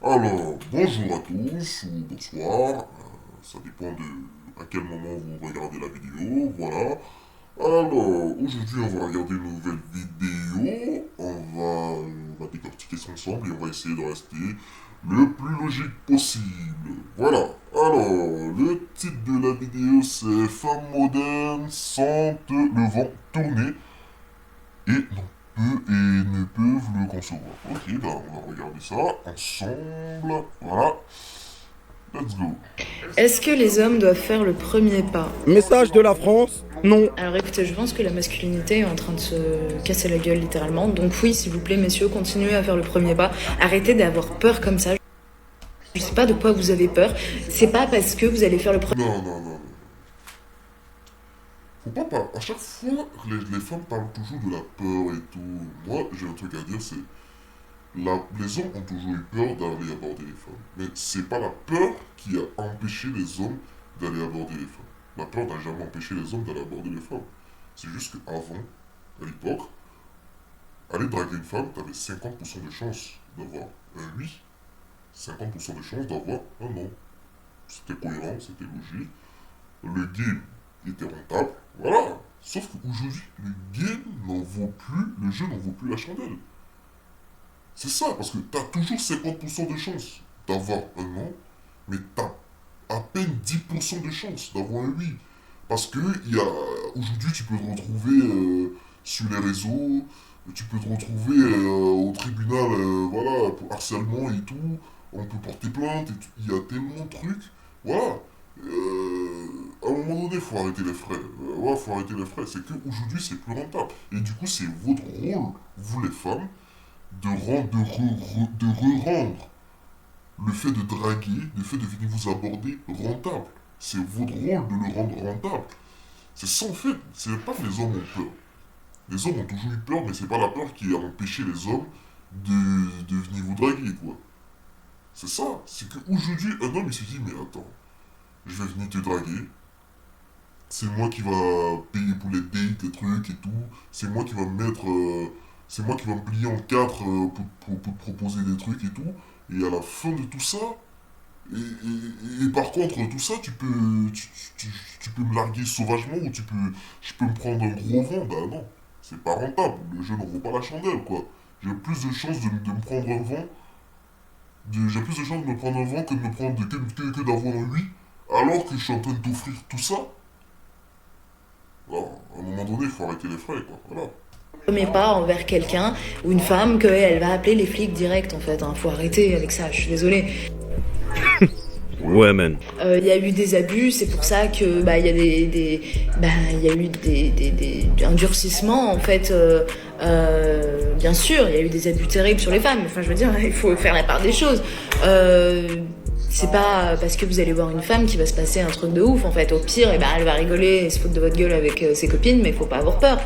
Alors, bonjour à tous, ou bonsoir, ça dépend de à quel moment vous regardez la vidéo, voilà. Alors, aujourd'hui on va regarder une nouvelle vidéo, on va décortiquer ça ensemble et on va essayer de rester le plus logique possible. Voilà, alors, le titre de la vidéo c'est Femmes modernes sentent le vent tourner et ne peuvent le concevoir. Ok, ben on va regarder ça ensemble. Voilà, let's go. Est-ce que les hommes doivent faire le premier pas? Message de la France, non. Alors écoutez, je pense que la masculinité est en train de se casser la gueule littéralement. Donc oui, s'il vous plaît, messieurs, continuez à faire le premier pas. Arrêtez d'avoir peur comme ça. Je sais pas de quoi vous avez peur. C'est pas parce que vous allez faire le premier. Non, non, non, non. Faut pas parler. À chaque fois, les femmes parlent toujours de la peur et tout. Moi, j'ai un truc à dire, c'est. Les hommes ont toujours eu peur d'aller aborder les femmes. Mais c'est pas la peur qui a empêché les hommes d'aller aborder les femmes. La peur n'a jamais empêché les hommes d'aller aborder les femmes. C'est juste qu'avant, à l'époque, aller draguer une femme, t'avais 50% de chance d'avoir un oui, 50% de chance d'avoir un non. C'était cohérent, c'était logique. Le game était rentable, voilà. Sauf qu'aujourd'hui, le game n'en vaut plus, le jeu n'en vaut plus la chandelle. C'est ça, parce que t'as toujours 50% de chance d'avoir un non, mais t'as à peine 10% de chance d'avoir un oui. Parce que aujourd'hui, tu peux te retrouver sur les réseaux, tu peux te retrouver au tribunal, voilà, pour harcèlement et tout. On peut porter plainte, il y a tellement de trucs. Voilà. À un moment donné, faut arrêter les frais. Ouais, faut arrêter les frais. C'est qu'aujourd'hui, c'est plus rentable. Et du coup, c'est votre rôle, vous les femmes, de re-rendre le fait de draguer, le fait de venir vous aborder rentable. C'est votre rôle de le rendre rentable. C'est ça en fait. C'est pas que les hommes ont peur. Les hommes ont toujours eu peur, mais c'est pas la peur qui a empêché les hommes de venir vous draguer, quoi. C'est ça. C'est qu'aujourd'hui, un homme, il se dit, mais attends, je vais venir te draguer. C'est moi qui va payer pour les dates, les trucs et tout. C'est moi qui va me mettre... c'est moi qui va me plier en quatre pour te proposer des trucs et tout. Et à la fin de tout ça, et par contre, tout ça, tu peux me larguer sauvagement ou je peux me prendre un gros vent. Bah non, c'est pas rentable. Le jeu n'en vaut pas la chandelle, quoi. J'ai plus de chances de me prendre un vent. J'ai plus de chances de me prendre un vent que de me prendre que d'avoir un oui. Alors que je suis en train de t'offrir tout ça. Alors, à un moment donné, il faut arrêter les frais, quoi. Voilà. Premier pas envers quelqu'un ou une femme qu'elle va appeler les flics direct en fait. Faut arrêter avec ça, je suis désolée. Ouais, man. Il y a eu des abus, c'est pour ça que il y a il y a eu un durcissement en fait. Bien sûr, il y a eu des abus terribles sur les femmes. Enfin, je veux dire, il faut faire la part des choses. C'est pas parce que vous allez voir une femme qu'il va se passer un truc de ouf en fait. Au pire, elle va rigoler et se foutre de votre gueule avec ses copines, mais il faut pas avoir peur.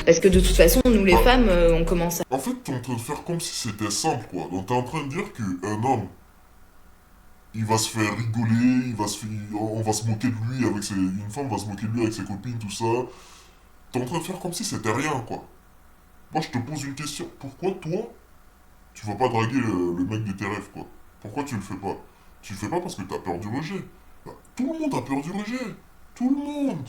Parce que de toute façon, nous les femmes, on commence à... En fait, t'es en train de faire comme si c'était simple, quoi. Donc t'es en train de dire qu'un homme, il va se faire rigoler, on va se moquer de lui avec une femme va se moquer de lui avec ses copines, tout ça. T'es en train de faire comme si c'était rien, quoi. Moi, je te pose une question. Pourquoi toi, tu vas pas draguer le mec de tes rêves, quoi? Pourquoi tu le fais pas? Tu le fais pas parce que t'as peur du rejet. Bah, tout le monde a peur du rejet. Tout le monde.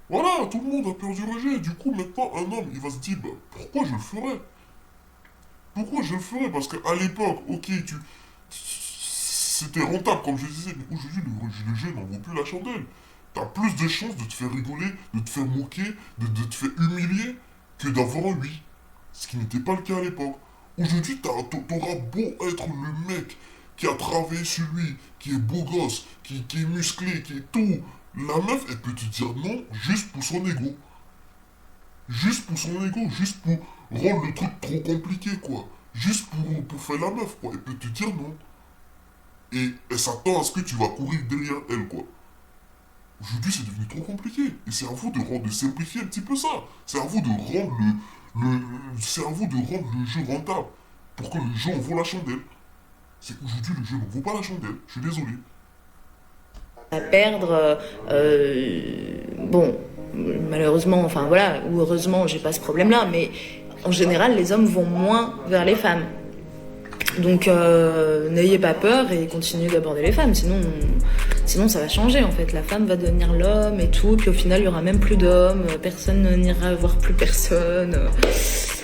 Voilà, tout le monde a peur du rejet. Du coup, maintenant, un homme, il va se dire, bah, pourquoi je le ferais? Pourquoi je le ferais? Parce qu'à l'époque, ok, c'était rentable, comme je disais, mais aujourd'hui, le jeu n'en vaut plus la chandelle. T'as plus de chances de te faire rigoler, de te faire moquer, de te faire humilier, que d'avoir un oui. Ce qui n'était pas le cas à l'époque. Aujourd'hui, t'auras beau être le mec qui a travaillé sur lui, qui est beau gosse, qui est musclé, qui est tout. La meuf, elle peut te dire non juste pour son ego. Juste pour son ego, juste pour rendre le truc trop compliqué, quoi. Juste pour faire la meuf, quoi. Elle peut te dire non. Et elle s'attend à ce que tu vas courir derrière elle, quoi. Aujourd'hui, c'est devenu trop compliqué. Et c'est à vous de simplifier un petit peu ça. C'est à vous de rendre c'est à vous de rendre le jeu rentable. Pour que le jeu en vaut la chandelle. C'est qu'aujourd'hui, le jeu n'en vaut pas la chandelle. Je suis désolé. à perdre. Bon, malheureusement, enfin voilà, ou heureusement, j'ai pas ce problème-là, mais en général, les hommes vont moins vers les femmes. Donc n'ayez pas peur et continuez d'aborder les femmes, sinon ça va changer en fait. La femme va devenir l'homme et tout, puis au final il y aura même plus d'hommes, personne n'ira voir plus personne.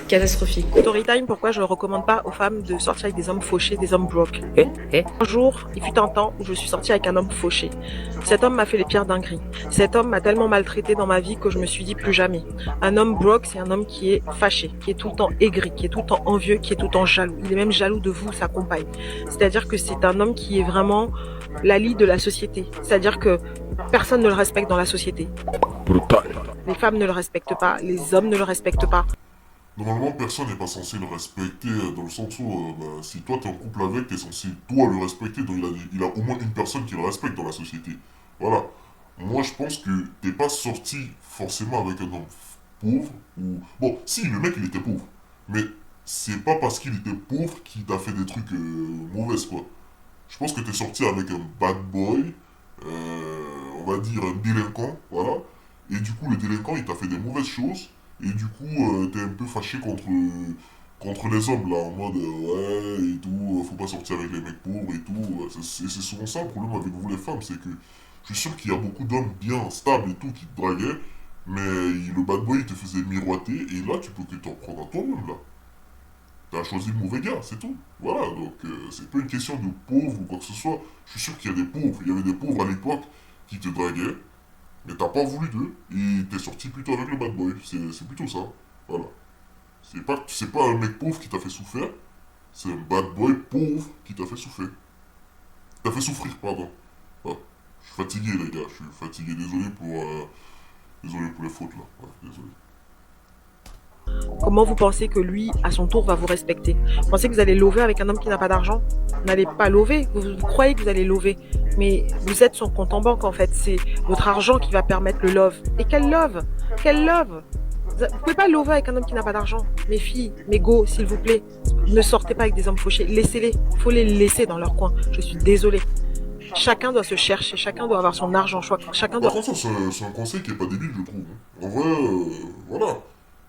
Catastrophique. Storytime, pourquoi je ne recommande pas aux femmes de sortir avec des hommes fauchés, des hommes broke. Un jour, il fut un temps où je suis sortie avec un homme fauché. Cet homme m'a fait les pires dingueries. Cet homme m'a tellement maltraité dans ma vie que je me suis dit plus jamais. Un homme broke, c'est un homme qui est fâché, qui est tout le temps aigri, qui est tout le temps envieux, qui est tout le temps jaloux. Il est même jaloux de vous, sa compagne. C'est-à-dire que c'est un homme qui est vraiment la lie de la société. C'est-à-dire que personne ne le respecte dans la société. Brutal. Les femmes ne le respectent pas, les hommes ne le respectent pas. Normalement, personne n'est pas censé le respecter dans le sens où, si toi t'es en couple avec, t'es censé toi le respecter, donc il a au moins une personne qui le respecte dans la société. Voilà. Moi, je pense que t'es pas sorti forcément avec un homme pauvre, ou... Bon, si, le mec, il était pauvre. Mais c'est pas parce qu'il était pauvre qu'il t'a fait des trucs mauvais, quoi. Je pense que t'es sorti avec un bad boy, on va dire un délinquant, voilà. Et du coup, le délinquant, il t'a fait des mauvaises choses. Et du coup, t'es un peu fâché contre les hommes, là, en mode ouais, et tout, faut pas sortir avec les mecs pauvres et tout. C'est souvent ça le problème avec vous, les femmes, c'est que je suis sûr qu'il y a beaucoup d'hommes bien stables et tout qui te draguaient, mais le bad boy, il te faisait miroiter, et là, tu peux que t'en prendre à toi-même, là. T'as choisi le mauvais gars, c'est tout. Voilà, donc c'est pas une question de pauvre ou quoi que ce soit. Je suis sûr qu'il y a des pauvres, il y avait des pauvres à l'époque qui te draguaient. Mais t'as pas voulu d'eux, et t'es sorti plutôt avec le bad boy. C'est plutôt ça. Voilà. C'est pas un mec pauvre qui t'a fait souffrir, c'est un bad boy pauvre qui t'a fait souffrir. T'a fait souffrir, pardon. Ah, je suis fatigué, les gars, je suis fatigué. Désolé pour les fautes, là. Ouais, désolé. Comment vous pensez que lui, à son tour, va vous respecter? Vous pensez que vous allez lover avec un homme qui n'a pas d'argent? Vous n'allez pas lover, vous croyez que vous allez lover. Mais vous êtes son compte en banque en fait, c'est votre argent qui va permettre le love. Et quel love? Quel love? Vous pouvez pas lover avec un homme qui n'a pas d'argent. Mes filles, mes go, s'il vous plaît, ne sortez pas avec des hommes fauchés, laissez-les. Faut les laisser dans leur coin, je suis désolée. Chacun doit se chercher, chacun doit avoir son argent, chacun doit... Par contre, ça, c'est un conseil qui est pas débile, je trouve. En vrai, voilà.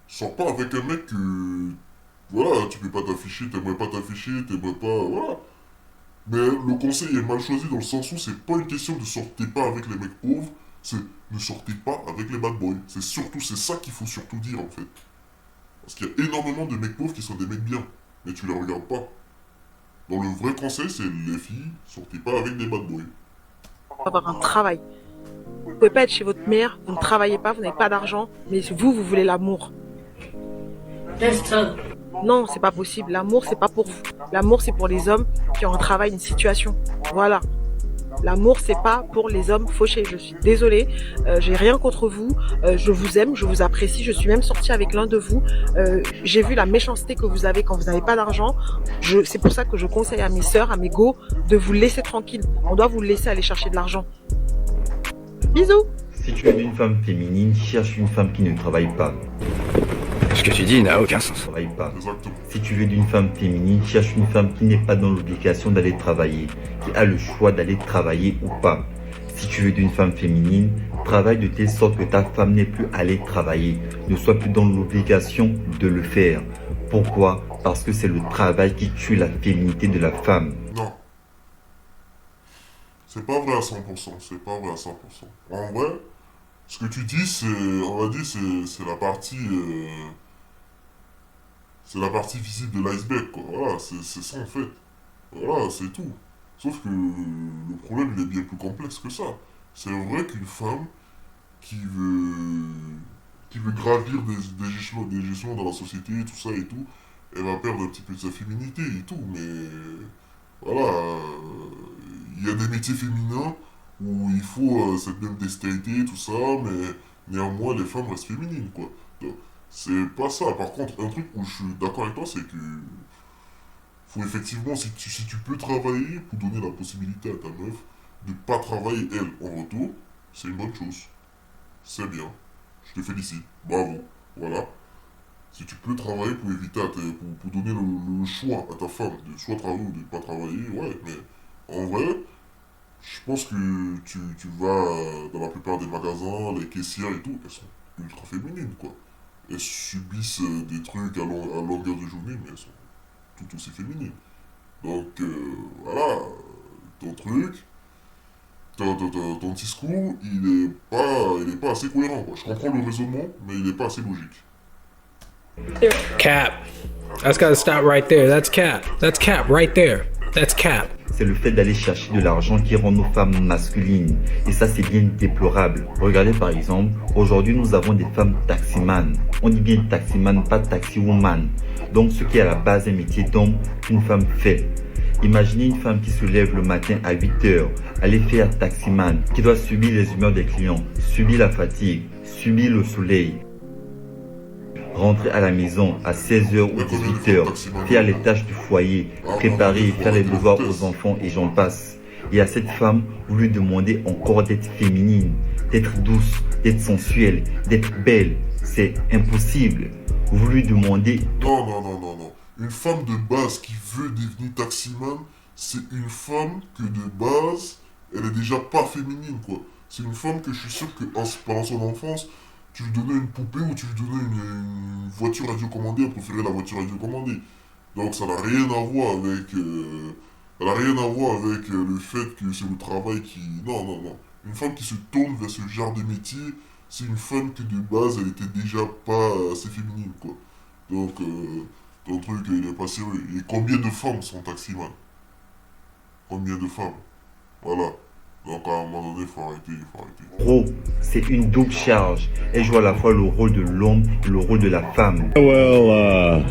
Sors pas avec un mec que... Voilà, tu peux pas t'afficher, t'aimerais pas t'afficher, t'aimerais pas... Voilà. Mais le conseil est mal choisi dans le sens où c'est pas une question de sortez pas avec les mecs pauvres, c'est ne sortez pas avec les bad boys. C'est ça qu'il faut surtout dire en fait. Parce qu'il y a énormément de mecs pauvres qui sont des mecs bien, mais tu les regardes pas. Donc le vrai conseil c'est les filles, sortez pas avec des bad boys. avoir un travail. Vous pouvez pas être chez votre mère, vous ne travaillez pas, vous n'avez pas d'argent, mais vous voulez l'amour. Non, c'est pas possible. L'amour, c'est pas pour vous. L'amour, c'est pour les hommes qui ont un travail, une situation. Voilà. L'amour, c'est pas pour les hommes fauchés. Je suis désolée. J'ai rien contre vous. Je vous aime, je vous apprécie. Je suis même sortie avec l'un de vous. J'ai vu la méchanceté que vous avez quand vous n'avez pas d'argent. C'est pour ça que je conseille à mes sœurs, à mes go, de vous laisser tranquille. On doit vous laisser aller chercher de l'argent. Bisous. Si tu es une femme féminine, cherche une femme qui ne travaille pas. Ce que tu dis n'a aucun sens. Travaille pas. Exactement. Si tu veux d'une femme féminine, cherche une femme qui n'est pas dans l'obligation d'aller travailler, qui a le choix d'aller travailler ou pas. Si tu veux d'une femme féminine, travaille de telle sorte que ta femme n'ait plus à aller travailler, ne soit plus dans l'obligation de le faire. Pourquoi? Parce que c'est le travail qui tue la féminité de la femme. Non. C'est pas vrai à 100%, c'est pas vrai à 100%. En vrai, ce que tu dis, on va dire, c'est la partie... c'est la partie visible de l'iceberg, quoi. Voilà, c'est ça en fait. Voilà, c'est tout. Sauf que le problème, il est bien plus complexe que ça. C'est vrai qu'une femme qui veut gravir des échelons dans la société, tout ça et tout, elle va perdre un petit peu de sa féminité et tout, mais voilà, il y a des métiers féminins où il faut cette même dextérité, tout ça, mais néanmoins les femmes restent féminines, quoi. Donc, c'est pas ça. Par contre, un truc où je suis d'accord avec toi, c'est que faut effectivement, si tu peux travailler pour donner la possibilité à ta meuf de pas travailler elle en retour, c'est une bonne chose. C'est bien. Je te félicite. Bravo. Voilà. Si tu peux travailler pour éviter, pour donner le choix à ta femme de soit travailler ou de ne pas travailler, ouais, mais en vrai, je pense que tu vas dans la plupart des magasins, les caissières et tout, elles sont ultra féminines, quoi. Elles subissent des trucs à longueur de journée, mais elles sont tout aussi féminines. Donc, voilà, ton truc, ton discours, il est pas assez cohérent, quoi. Je comprends le raisonnement, mais il est pas assez logique. Cap. That's gotta stop right there. That's cap. That's cap right there. That's cap. C'est le fait d'aller chercher de l'argent qui rend nos femmes masculines. Et ça, c'est bien déplorable. Regardez par exemple, aujourd'hui, nous avons des femmes taximan. On dit bien taximan, pas taxiwoman. Donc, ce qui est à la base un métier d'homme qu'une femme fait. Imaginez une femme qui se lève le matin à 8 heures, aller faire taximan, qui doit subir les humeurs des clients, subir la fatigue, subir le soleil. Rentrer à la maison à 16h ou 18h, faire les tâches du foyer, préparer et faire les devoirs aux enfants et j'en passe. Et à cette femme, vous lui demandez encore d'être féminine, d'être douce, d'être sensuelle, d'être belle. C'est impossible. Vous lui demandez... Non. Une femme de base qui veut devenir taximan, c'est une femme que de base, elle est déjà pas féminine, quoi. C'est une femme que je suis sûr que pendant son enfance, tu lui donnais une poupée ou tu lui donnais une voiture radiocommandée, elle préférait la voiture radiocommandée. Donc ça n'a rien à voir avec... le fait que c'est le travail qui... Non. Une femme qui se tourne vers ce genre de métier, c'est une femme que de base, elle était déjà pas assez féminine, quoi. Donc, ton truc, il est pas sérieux. Et combien de femmes sont taximan? Combien de femmes? Voilà. Donc à un moment donné, il faut arrêter. Gros, c'est une double charge. Elle joue à la fois le rôle de l'homme et le rôle de la femme. Well,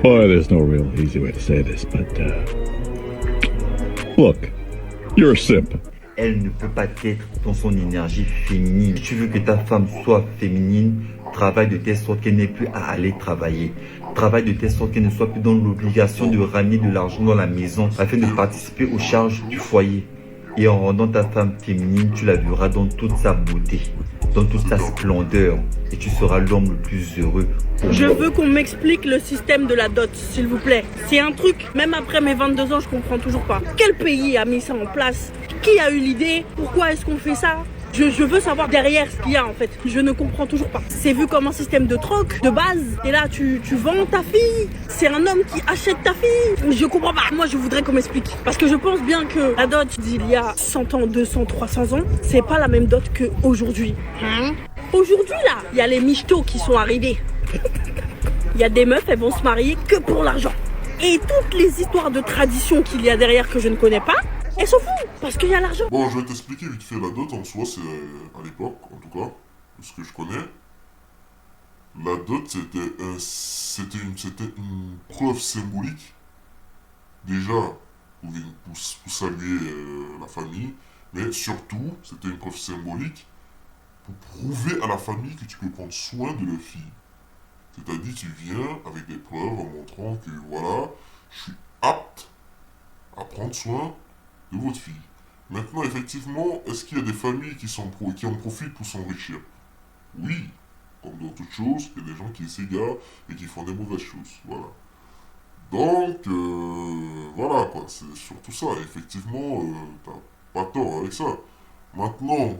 boy, there's no real easy way to say this, but, look, you're a simp. Elle ne peut pas être dans son énergie féminine. Si tu veux que ta femme soit féminine, travaille de telle sorte qu'elle n'ait plus à aller travailler. Travaille de telle sorte qu'elle ne soit plus dans l'obligation de ramener de l'argent dans la maison afin de participer aux charges du foyer. Et en rendant ta femme féminine, tu la verras dans toute sa beauté, dans toute sa splendeur. Et tu seras l'homme le plus heureux. Je veux qu'on m'explique le système de la dot, s'il vous plaît. C'est un truc, même après mes 22 ans, je comprends toujours pas. Quel pays a mis ça en place? Qui a eu l'idée? Pourquoi est-ce qu'on fait ça? Je veux savoir derrière ce qu'il y a en fait. Je ne comprends toujours pas. C'est vu comme un système de troc, de base. Et là, tu vends ta fille. C'est un homme qui achète ta fille. Je comprends pas. Moi, je voudrais qu'on m'explique. Parce que je pense bien que la dot d'il y a 100 ans, 200, 300 ans, c'est pas la même dot qu'aujourd'hui. Aujourd'hui, là, il y a les michtos qui sont arrivés. Il y a des meufs, elles vont se marier que pour l'argent. Et toutes les histoires de tradition qu'il y a derrière que je ne connais pas, elles s'en foutent, parce qu'il y a l'argent. Bon, je vais t'expliquer vite fait la dot en soi, c'est à l'époque, en tout cas, de ce que je connais. La dot, c'était une preuve symbolique, déjà, pour saluer la famille, mais surtout, c'était une preuve symbolique pour prouver à la famille que tu peux prendre soin de leur fille. C'est-à-dire, tu viens avec des preuves en montrant que, voilà, je suis apte à prendre soin de votre fille. Maintenant, effectivement, est-ce qu'il y a des familles qui en profitent pour s'enrichir? Oui, comme dans toute chose, il y a des gens qui s'égarent et qui font des mauvaises choses. Voilà. Donc, voilà quoi, c'est surtout ça. Effectivement, t'as pas tort avec ça. Maintenant,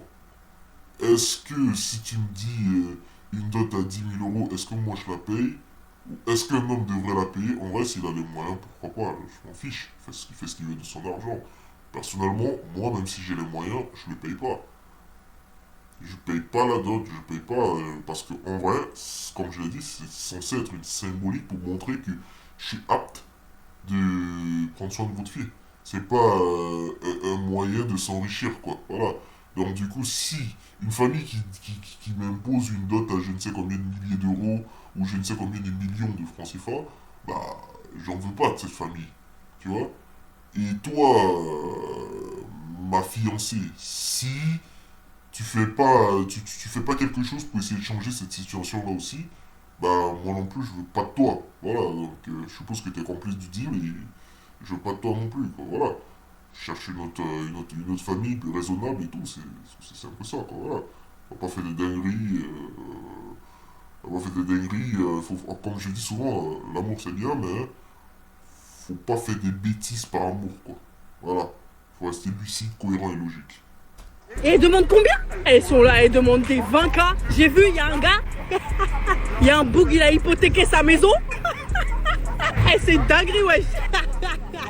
est-ce que si tu me dis une dot à 10 000 euros, est-ce que moi je la paye? Ou est-ce qu'un homme devrait la payer? En vrai, s'il a les moyens, pourquoi pas? Je m'en fiche. Il fait ce qu'il veut de son argent. Personnellement, moi, même si j'ai les moyens, je ne paye pas. Je paye pas la dot, je paye pas, parce que en vrai, comme je l'ai dit, c'est censé être une symbolique pour montrer que je suis apte de prendre soin de votre fille. C'est pas un moyen de s'enrichir, quoi. Voilà. Donc du coup, si une famille qui m'impose une dot à je ne sais combien de milliers d'euros, ou je ne sais combien de millions de francs CFA, bah, j'en veux pas de cette famille. Tu vois? Et toi, ma fiancée, si tu fais pas quelque chose pour essayer de changer cette situation-là aussi, bah moi non plus je veux pas de toi. Voilà, donc je suppose que tu es complice du deal et je veux pas de toi non plus, quoi. Voilà. Chercher une autre famille plus raisonnable et tout, c'est un peu ça, quoi. Voilà. On va pas faire des dingueries. Comme je dis souvent, l'amour c'est bien, mais faut pas faire des bêtises par amour, quoi. Voilà. Faut rester lucide, cohérent et logique. Et elles demandent combien? Elles sont là, elles demandent des 20K. J'ai vu, il y a un gars, il y a un boug, il a hypothéqué sa maison. Eh, c'est une dinguerie, wesh.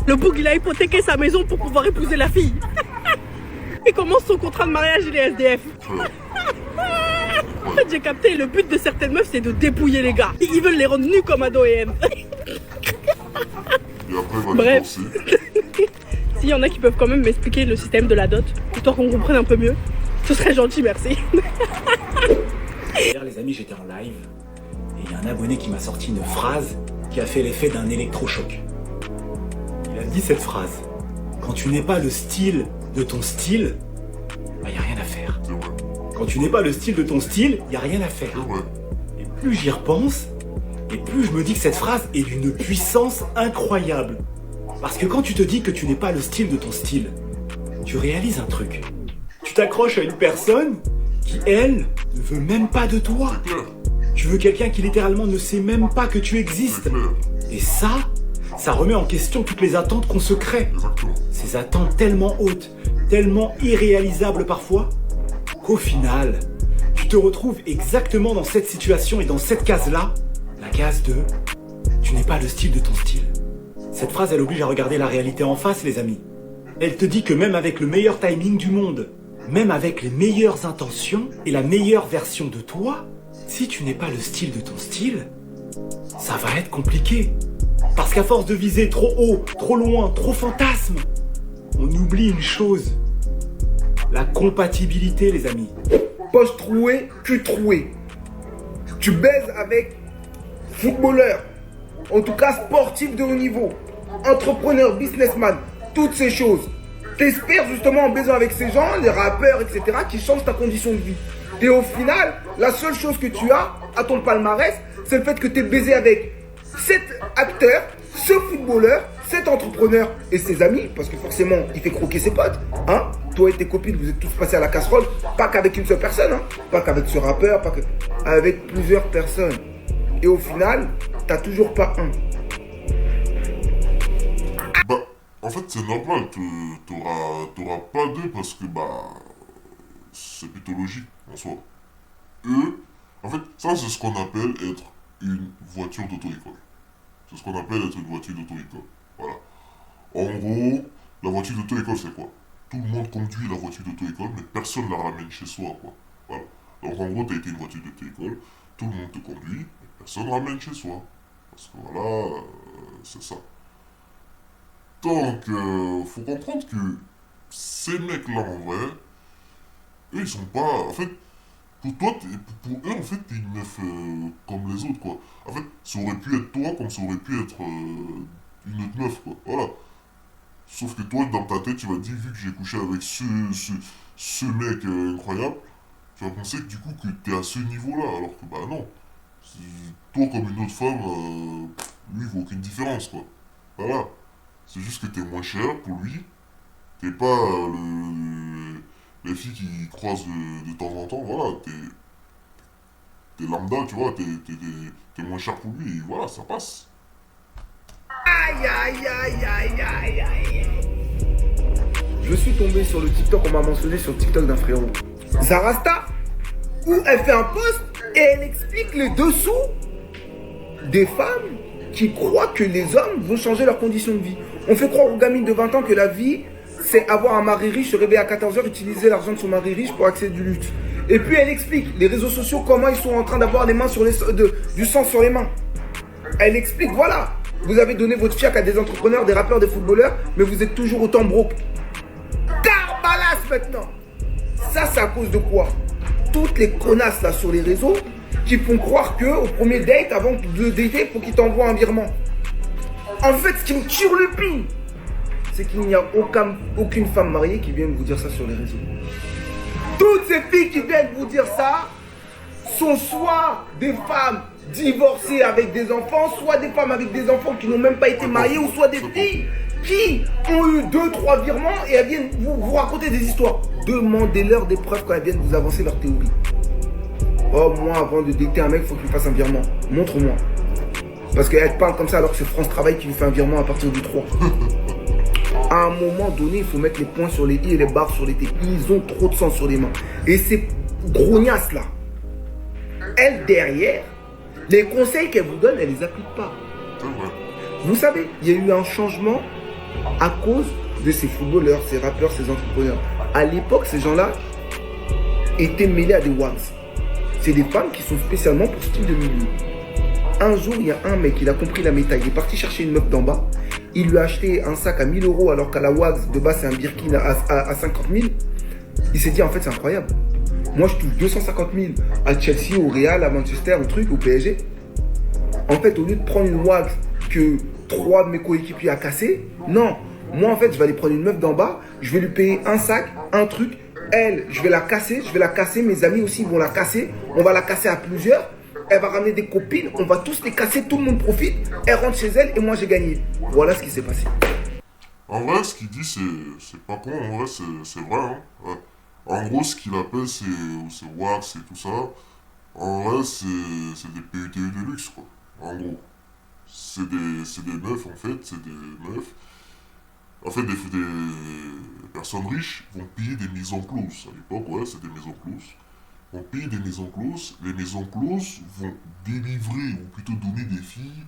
Le boug, il a hypothéqué sa maison pour pouvoir épouser la fille. Il commence son contrat de mariage, il est SDF. En fait, j'ai capté, le but de certaines meufs, c'est de dépouiller les gars. Ils veulent les rendre nus comme ado et M. Et après, il va Bref. divorcer. S'il y en a qui peuvent quand même m'expliquer le système de la dot, histoire qu'on comprenne un peu mieux, ce serait gentil, merci. Hier, les amis, j'étais en live et il y a un abonné qui m'a sorti une phrase qui a fait l'effet d'un électrochoc. Il a dit cette phrase: quand tu n'es pas le style de ton style, bah y a rien à faire. C'est vrai. Quand tu n'es pas le style de ton style, y a rien à faire. C'est vrai. Et plus j'y repense, et plus je me dis que cette phrase est d'une puissance incroyable. Parce que quand tu te dis que tu n'es pas le style de ton style, tu réalises un truc. Tu t'accroches à une personne qui, elle, ne veut même pas de toi. C'est clair. Tu veux quelqu'un qui littéralement ne sait même pas que tu C'est existes. clair. Et ça remet en question toutes les attentes qu'on se crée. Exactement. Ces attentes tellement hautes, tellement irréalisables parfois, qu'au final, tu te retrouves exactement dans cette situation et dans cette case-là, la case de « tu n'es pas le style de ton style ». Cette phrase, elle oblige à regarder la réalité en face, les amis. Elle te dit que même avec le meilleur timing du monde, même avec les meilleures intentions et la meilleure version de toi, si tu n'es pas le style de ton style, ça va être compliqué. Parce qu'à force de viser trop haut, trop loin, trop fantasme, on oublie une chose. La compatibilité, les amis. Poche trouée, cul troué. Tu baises avec footballeur, en tout cas sportif de haut niveau, entrepreneur, businessman, toutes ces choses. T'espères justement en baisant avec ces gens, les rappeurs, etc., qui changent ta condition de vie. Et au final, la seule chose que tu as à ton palmarès, c'est le fait que t'es baisé avec cet acteur, ce footballeur, cet entrepreneur et ses amis, parce que forcément, il fait croquer ses potes. Hein? Toi et tes copines, vous êtes tous passés à la casserole, pas qu'avec une seule personne, hein? Pas qu'avec ce rappeur, pas que... avec plusieurs personnes. Et au final, t'as toujours pas un. Bah, en fait, c'est normal, t'auras pas deux parce que, bah, c'est plutôt logique en soi. Eux, en fait, ça, c'est ce qu'on appelle être une voiture d'auto-école. C'est ce qu'on appelle être une voiture d'auto-école. Voilà. En gros, la voiture d'auto-école, c'est quoi? Tout le monde conduit la voiture d'auto-école, mais personne la ramène chez soi, quoi. Voilà. Donc, en gros, t'as été une voiture d'auto-école, tout le monde te conduit, mais personne ne ramène chez soi. Parce que voilà, c'est ça. Donc, faut comprendre que ces mecs-là, en vrai, eux, ils sont pas... En fait, pour toi, pour eux, en fait, t'es une meuf comme les autres, quoi. En fait, ça aurait pu être toi comme ça aurait pu être une autre meuf, quoi. Voilà. Sauf que toi, dans ta tête, tu vas te dire, vu que j'ai couché avec ce mec incroyable, tu vas penser que du coup, que t'es à ce niveau-là, alors que, bah non. Toi, comme une autre femme, lui, il vaut aucune différence, quoi. Voilà. C'est juste que t'es moins cher pour lui. T'es pas les filles qui croisent de temps en temps, voilà. T'es lambda, tu vois, t'es moins cher pour lui, et voilà, ça passe. Aïe, aïe, aïe, aïe, aïe, aïe. Je suis tombé sur le TikTok, on m'a mentionné sur le TikTok d'un frérot. Zarasta, où elle fait un post et elle explique les dessous des femmes qui croient que les hommes vont changer leurs conditions de vie. On fait croire aux gamines de 20 ans que la vie, c'est avoir un mari riche, se réveiller à 14h, utiliser l'argent de son mari riche pour accéder du luxe. Et puis elle explique les réseaux sociaux, comment ils sont en train d'avoir les mains sur du sang sur les mains. Elle explique, voilà, vous avez donné votre fiac à des entrepreneurs, des rappeurs, des footballeurs, mais vous êtes toujours autant broke. Carbalas maintenant. Ça, c'est à cause de quoi? Toutes les connasses là sur les réseaux qui font croire que au premier date, avant de dater, il faut qu'ils t'envoient un virement. En fait, ce qui me turlupine, c'est qu'il n'y a aucune femme mariée qui vienne vous dire ça sur les réseaux. Toutes ces filles qui viennent vous dire ça sont soit des femmes divorcées avec des enfants, soit des femmes avec des enfants qui n'ont même pas été mariées, ou soit des filles qui ont eu 2-3 virements et elles viennent vous raconter des histoires. Demandez-leur des preuves quand elles viennent vous avancer leur théorie. Oh, moi, avant de dater un mec, il faut qu'il me fasse un virement. Montre-moi. Parce qu'elle parle comme ça alors que c'est France Travail qui lui fait un virement à partir du 3. À un moment donné, il faut mettre les points sur les i et les barres sur les t. Ils ont trop de sang sur les mains. Et ces grognasses là, elles derrière, les conseils qu'elles vous donnent, elles les appliquent pas. Vous savez, il y a eu un changement à cause de ces footballeurs, ces rappeurs, ces entrepreneurs. À l'époque, ces gens-là étaient mêlés à des wags. C'est des femmes qui sont spécialement pour ce type de milieu. Un jour, il y a un mec, il a compris la méta. Il est parti chercher une meuf d'en bas. Il lui a acheté un sac à 1000 € alors qu'à la wags, de base, c'est un Birkin à 50 000. Il s'est dit, en fait, c'est incroyable. Moi, je touche 250 000 à Chelsea, au Real, à Manchester, au truc, au PSG. En fait, au lieu de prendre une wags que 3 de mes coéquipiers a cassé, non. Moi, en fait, je vais aller prendre une meuf d'en bas, je vais lui payer un sac, un truc. Elle, je vais la casser, mes amis aussi vont la casser. On va la casser à plusieurs. Elle va ramener des copines, on va tous les casser, tout le monde profite. Elle rentre chez elle et moi, j'ai gagné. Voilà ce qui s'est passé. En vrai, ce qu'il dit, c'est pas con, en vrai, c'est vrai. Hein. Ouais. En gros, ce qu'il appelle, c'est wax et tout ça. En vrai, c'est des PUTU de luxe, quoi. En gros. C'est des meufs, en fait, c'est des meufs. En fait, des personnes riches vont payer des maisons closes. À l'époque, ouais, c'est des maisons closes. Vont payer des maisons closes. Les maisons closes vont délivrer, ou plutôt donner des filles,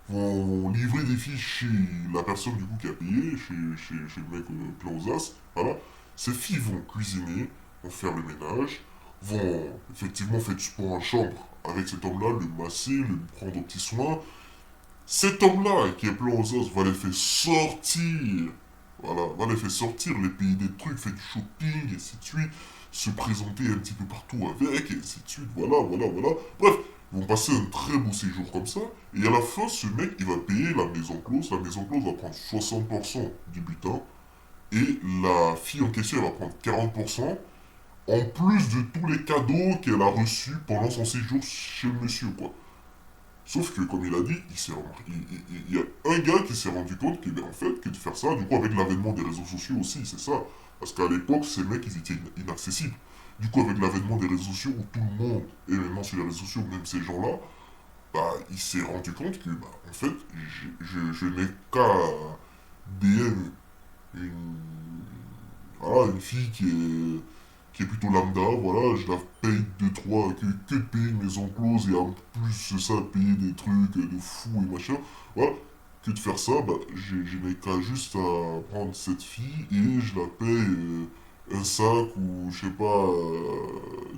vont livrer des filles chez la personne du coup qui a payé, chez le mec plein aux as. Voilà. Ces filles vont cuisiner, vont faire le ménage, vont effectivement faire du sport en chambre avec cet homme-là, le masser, le prendre aux petits soins. Cet homme-là, qui est plein aux os, va les faire sortir. Voilà, va les faire sortir, les payer des trucs, faire du shopping, et ainsi de suite. Se présenter un petit peu partout avec, et ainsi de suite. Voilà. Bref, ils vont passer un très beau séjour comme ça. Et à la fin, ce mec, il va payer la maison close. La maison close va prendre 60% du butin. Et la fille en question, elle va prendre 40%. En plus de tous les cadeaux qu'elle a reçus pendant son séjour chez le monsieur, quoi. Sauf que, comme il a dit, il y a un gars qui s'est rendu compte que, en fait, que de faire ça, du coup, avec l'avènement des réseaux sociaux aussi, c'est ça. Parce qu'à l'époque, ces mecs, ils étaient inaccessibles. Du coup, avec l'avènement des réseaux sociaux, où tout le monde est maintenant sur les réseaux sociaux, même ces gens-là, bah, il s'est rendu compte que, bah, en fait, je n'ai qu'à DM une fille qui est plutôt lambda, voilà, je la paye 2-3, que de payer une maison close et en plus de ça, payer des trucs de fou et machin, voilà, que de faire ça, bah, je n'ai qu'à juste à prendre cette fille et je la paye un sac ou, je sais pas,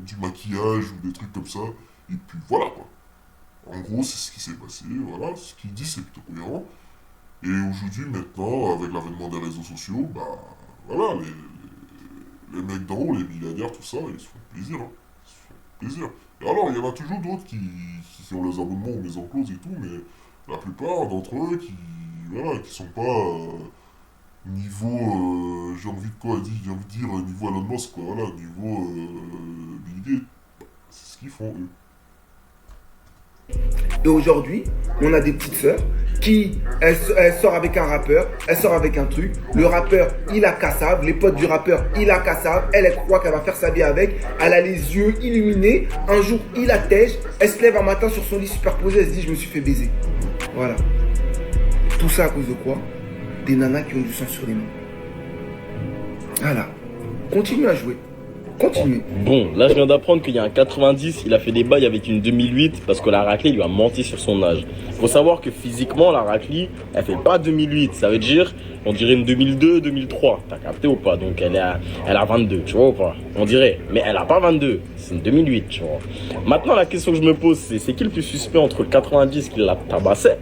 du maquillage ou des trucs comme ça, et puis voilà, quoi. En gros, c'est ce qui s'est passé, voilà, ce qu'il dit, c'est plutôt cohérent, et aujourd'hui, maintenant, avec l'avènement des réseaux sociaux, bah, voilà, les mecs d'en haut, les milliardaires, tout ça, ils se font plaisir. Hein. Ils se font plaisir. Et alors, il y en a toujours d'autres qui ont les abonnements aux maisons closes et tout, mais la plupart d'entre eux qui sont pas niveau, j'ai envie de dire niveau Elon Musk, quoi, voilà, niveau Bill Gates. C'est ce qu'ils font, eux. Et aujourd'hui, on a des petites sœurs qui, elle sort avec un rappeur, elle sort avec un truc, le rappeur, il a cassable, les potes du rappeur, il a cassable, elle croit qu'elle va faire sa vie avec, elle a les yeux illuminés, un jour, il attège, elle se lève un matin sur son lit superposé, elle se dit, je me suis fait baiser. Voilà. Tout ça à cause de quoi? Des nanas qui ont du sang sur les mains. Voilà. Continue à jouer. Continue. Bon, là je viens d'apprendre qu'il y a un 90, il a fait des bails avec une 2008 parce que la raclée lui a menti sur son âge. Faut savoir que physiquement la raclée, elle fait pas 2008, ça veut dire, on dirait une 2002, 2003. T'as capté ou pas? Donc elle a 22, tu vois ou pas? On dirait, mais elle a pas 22, c'est une 2008, tu vois. Maintenant la question que je me pose, c'est qui le plus suspect entre le 90 qui l'a tabassé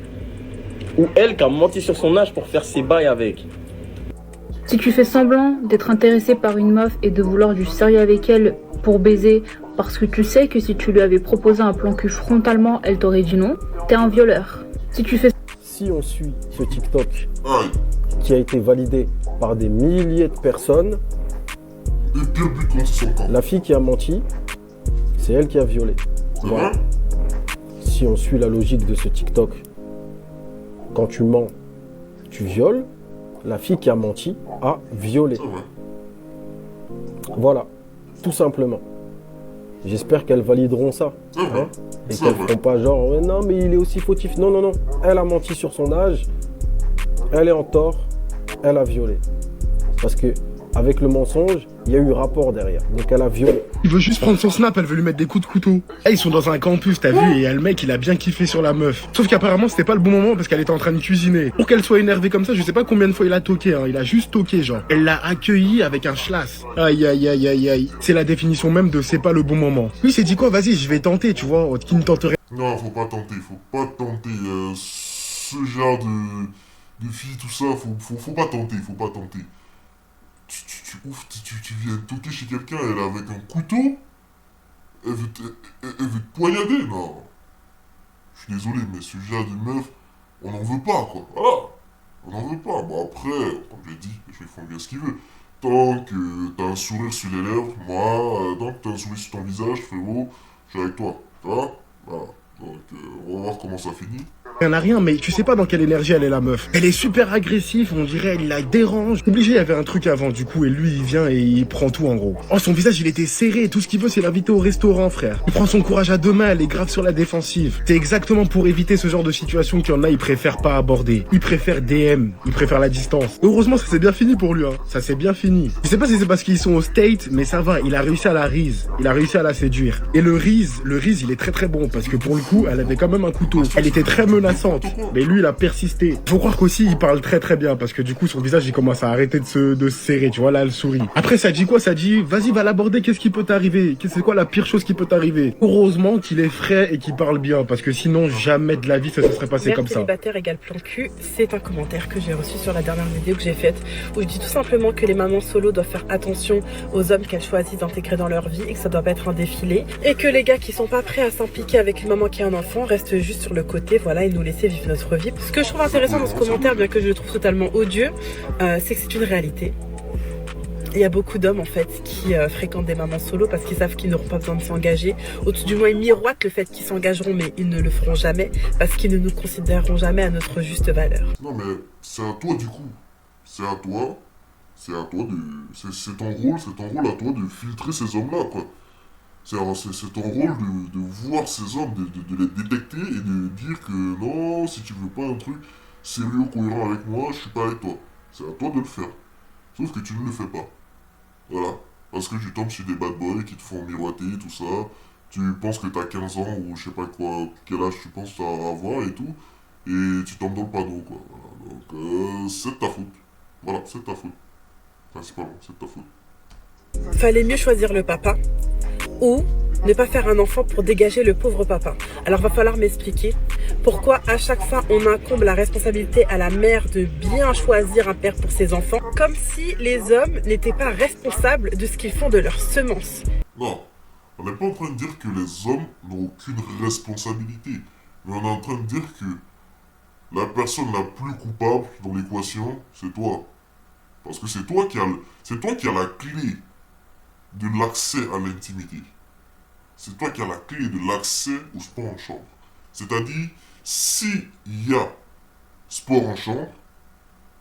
ou elle qui a menti sur son âge pour faire ses bails avec? Si tu fais semblant d'être intéressé par une meuf et de vouloir du sérieux avec elle pour baiser, parce que tu sais que si tu lui avais proposé un plan cul frontalement, elle t'aurait dit non, t'es un violeur. Si on suit ce TikTok qui a été validé par des milliers de personnes, la fille qui a menti, c'est elle qui a violé. Voilà. Si on suit la logique de ce TikTok, quand tu mens, tu violes. La fille qui a menti a violé. Voilà, tout simplement. J'espère qu'elles valideront ça. Hein, et qu'elles ne feront pas genre, non mais il est aussi fautif. Non, non, non. Elle a menti sur son âge. Elle est en tort. Elle a violé. Parce que avec le mensonge, il y a eu rapport derrière. Donc elle a violé. Il veut juste prendre son snap, elle veut lui mettre des coups de couteau. Eh, ils sont dans un campus, t'as vu, et il y a le mec, il a bien kiffé sur la meuf. Sauf qu'apparemment, c'était pas le bon moment parce qu'elle était en train de cuisiner. Pour qu'elle soit énervée comme ça, je sais pas combien de fois il a toqué, hein. Il a juste toqué, genre. Elle l'a accueilli avec un schlass. Aïe, aïe, aïe, aïe, aïe. C'est la définition même de c'est pas le bon moment. Lui, s'est dit quoi, vas-y, je vais tenter, tu vois, qui ne tenterait. Non, faut pas tenter. Ce genre de fille, tout ça, faut pas tenter. Tu viens toquer chez quelqu'un, elle est avec un couteau, elle veut te poignarder, non. Je suis désolé, mais ce genre de meuf, on n'en veut pas, quoi. Voilà. On n'en veut pas. Bon, après, comme je l'ai dit, les gens font bien ce qu'ils veulent. Tant que t'as un sourire sur les lèvres, moi, tant que t'as un sourire sur ton visage, frérot, je suis avec toi. Tu vois? Voilà. Donc, on va voir comment ça finit. Elle n'a rien, mais tu sais pas dans quelle énergie elle est la meuf. Elle est super agressive, on dirait, elle la dérange. Obligé, il y avait un truc avant, du coup, et lui, il vient et il prend tout en gros. Oh, son visage, il était serré, tout ce qu'il veut, c'est l'inviter au restaurant, frère. Il prend son courage à deux mains, elle est grave sur la défensive. C'est exactement pour éviter ce genre de situation qu'il y en a, ils préfèrent pas aborder. Ils préfèrent DM, ils préfèrent la distance. Heureusement, ça s'est bien fini pour lui, hein. Ça s'est bien fini. Je sais pas si c'est parce qu'ils sont au State, mais ça va, il a réussi à la rise. Il a réussi à la séduire. Et le rise, il est très très bon, parce que pour le coup, elle avait quand même un couteau. Elle était très menaçante. Mais lui, il a persisté. Faut croire qu'aussi, il parle très très bien, parce que du coup, son visage, il commence à arrêter de se serrer, tu vois, là, elle sourit. Après, ça dit quoi? Ça dit, vas-y, va l'aborder, qu'est-ce qui peut t'arriver? C'est quoi la pire chose qui peut t'arriver? Heureusement qu'il est frais et qu'il parle bien, parce que sinon, jamais de la vie, ça se serait passé comme ça. Célibataire égale plan cul, c'est un commentaire que j'ai reçu sur la dernière vidéo que j'ai faite, où je dis tout simplement que les mamans solo doivent faire attention aux hommes qu'elles choisissent d'intégrer dans leur vie, et que ça doit pas être un défilé, et que les gars qui sont pas prêts à s'impliquer avec une maman qui a un enfant restent juste sur le côté, voilà, et nous laisser vivre notre vie. Ce que je trouve intéressant dans ce commentaire, bien que je le trouve totalement odieux, c'est que c'est une réalité. Il y a beaucoup d'hommes en fait qui fréquentent des mamans solo parce qu'ils savent qu'ils n'auront pas besoin de s'engager. Ou tout du moins ils miroitent le fait qu'ils s'engageront, mais ils ne le feront jamais parce qu'ils ne nous considéreront jamais à notre juste valeur. Non mais c'est à toi du coup. C'est à toi de... C'est ton rôle à toi de filtrer ces hommes-là, quoi. C'est ton rôle de voir ces hommes, de les détecter et de dire que non, si tu veux pas un truc sérieux, cohérent avec moi, je suis pas avec toi. C'est à toi de le faire. Sauf que tu ne le fais pas. Voilà. Parce que tu tombes sur des bad boys qui te font miroiter, tout ça. Tu penses que t'as 15 ans ou je sais pas quoi, quel âge tu penses avoir et tout. Et tu tombes dans le panneau, quoi. Voilà. Donc, c'est de ta faute. Voilà, c'est de ta faute. Principalement, c'est de ta faute. Fallait mieux choisir le papa ou ne pas faire un enfant pour dégager le pauvre papa. Alors va falloir m'expliquer pourquoi à chaque fois on incombe la responsabilité à la mère de bien choisir un père pour ses enfants, comme si les hommes n'étaient pas responsables de ce qu'ils font de leurs semences. Non, on n'est pas en train de dire que les hommes n'ont aucune responsabilité, mais on est en train de dire que la personne la plus coupable dans l'équation, c'est toi. Parce que c'est toi qui as la clé de l'accès à l'intimité. C'est toi qui as la clé de l'accès au sport en chambre. C'est-à-dire, s'il y a sport en chambre,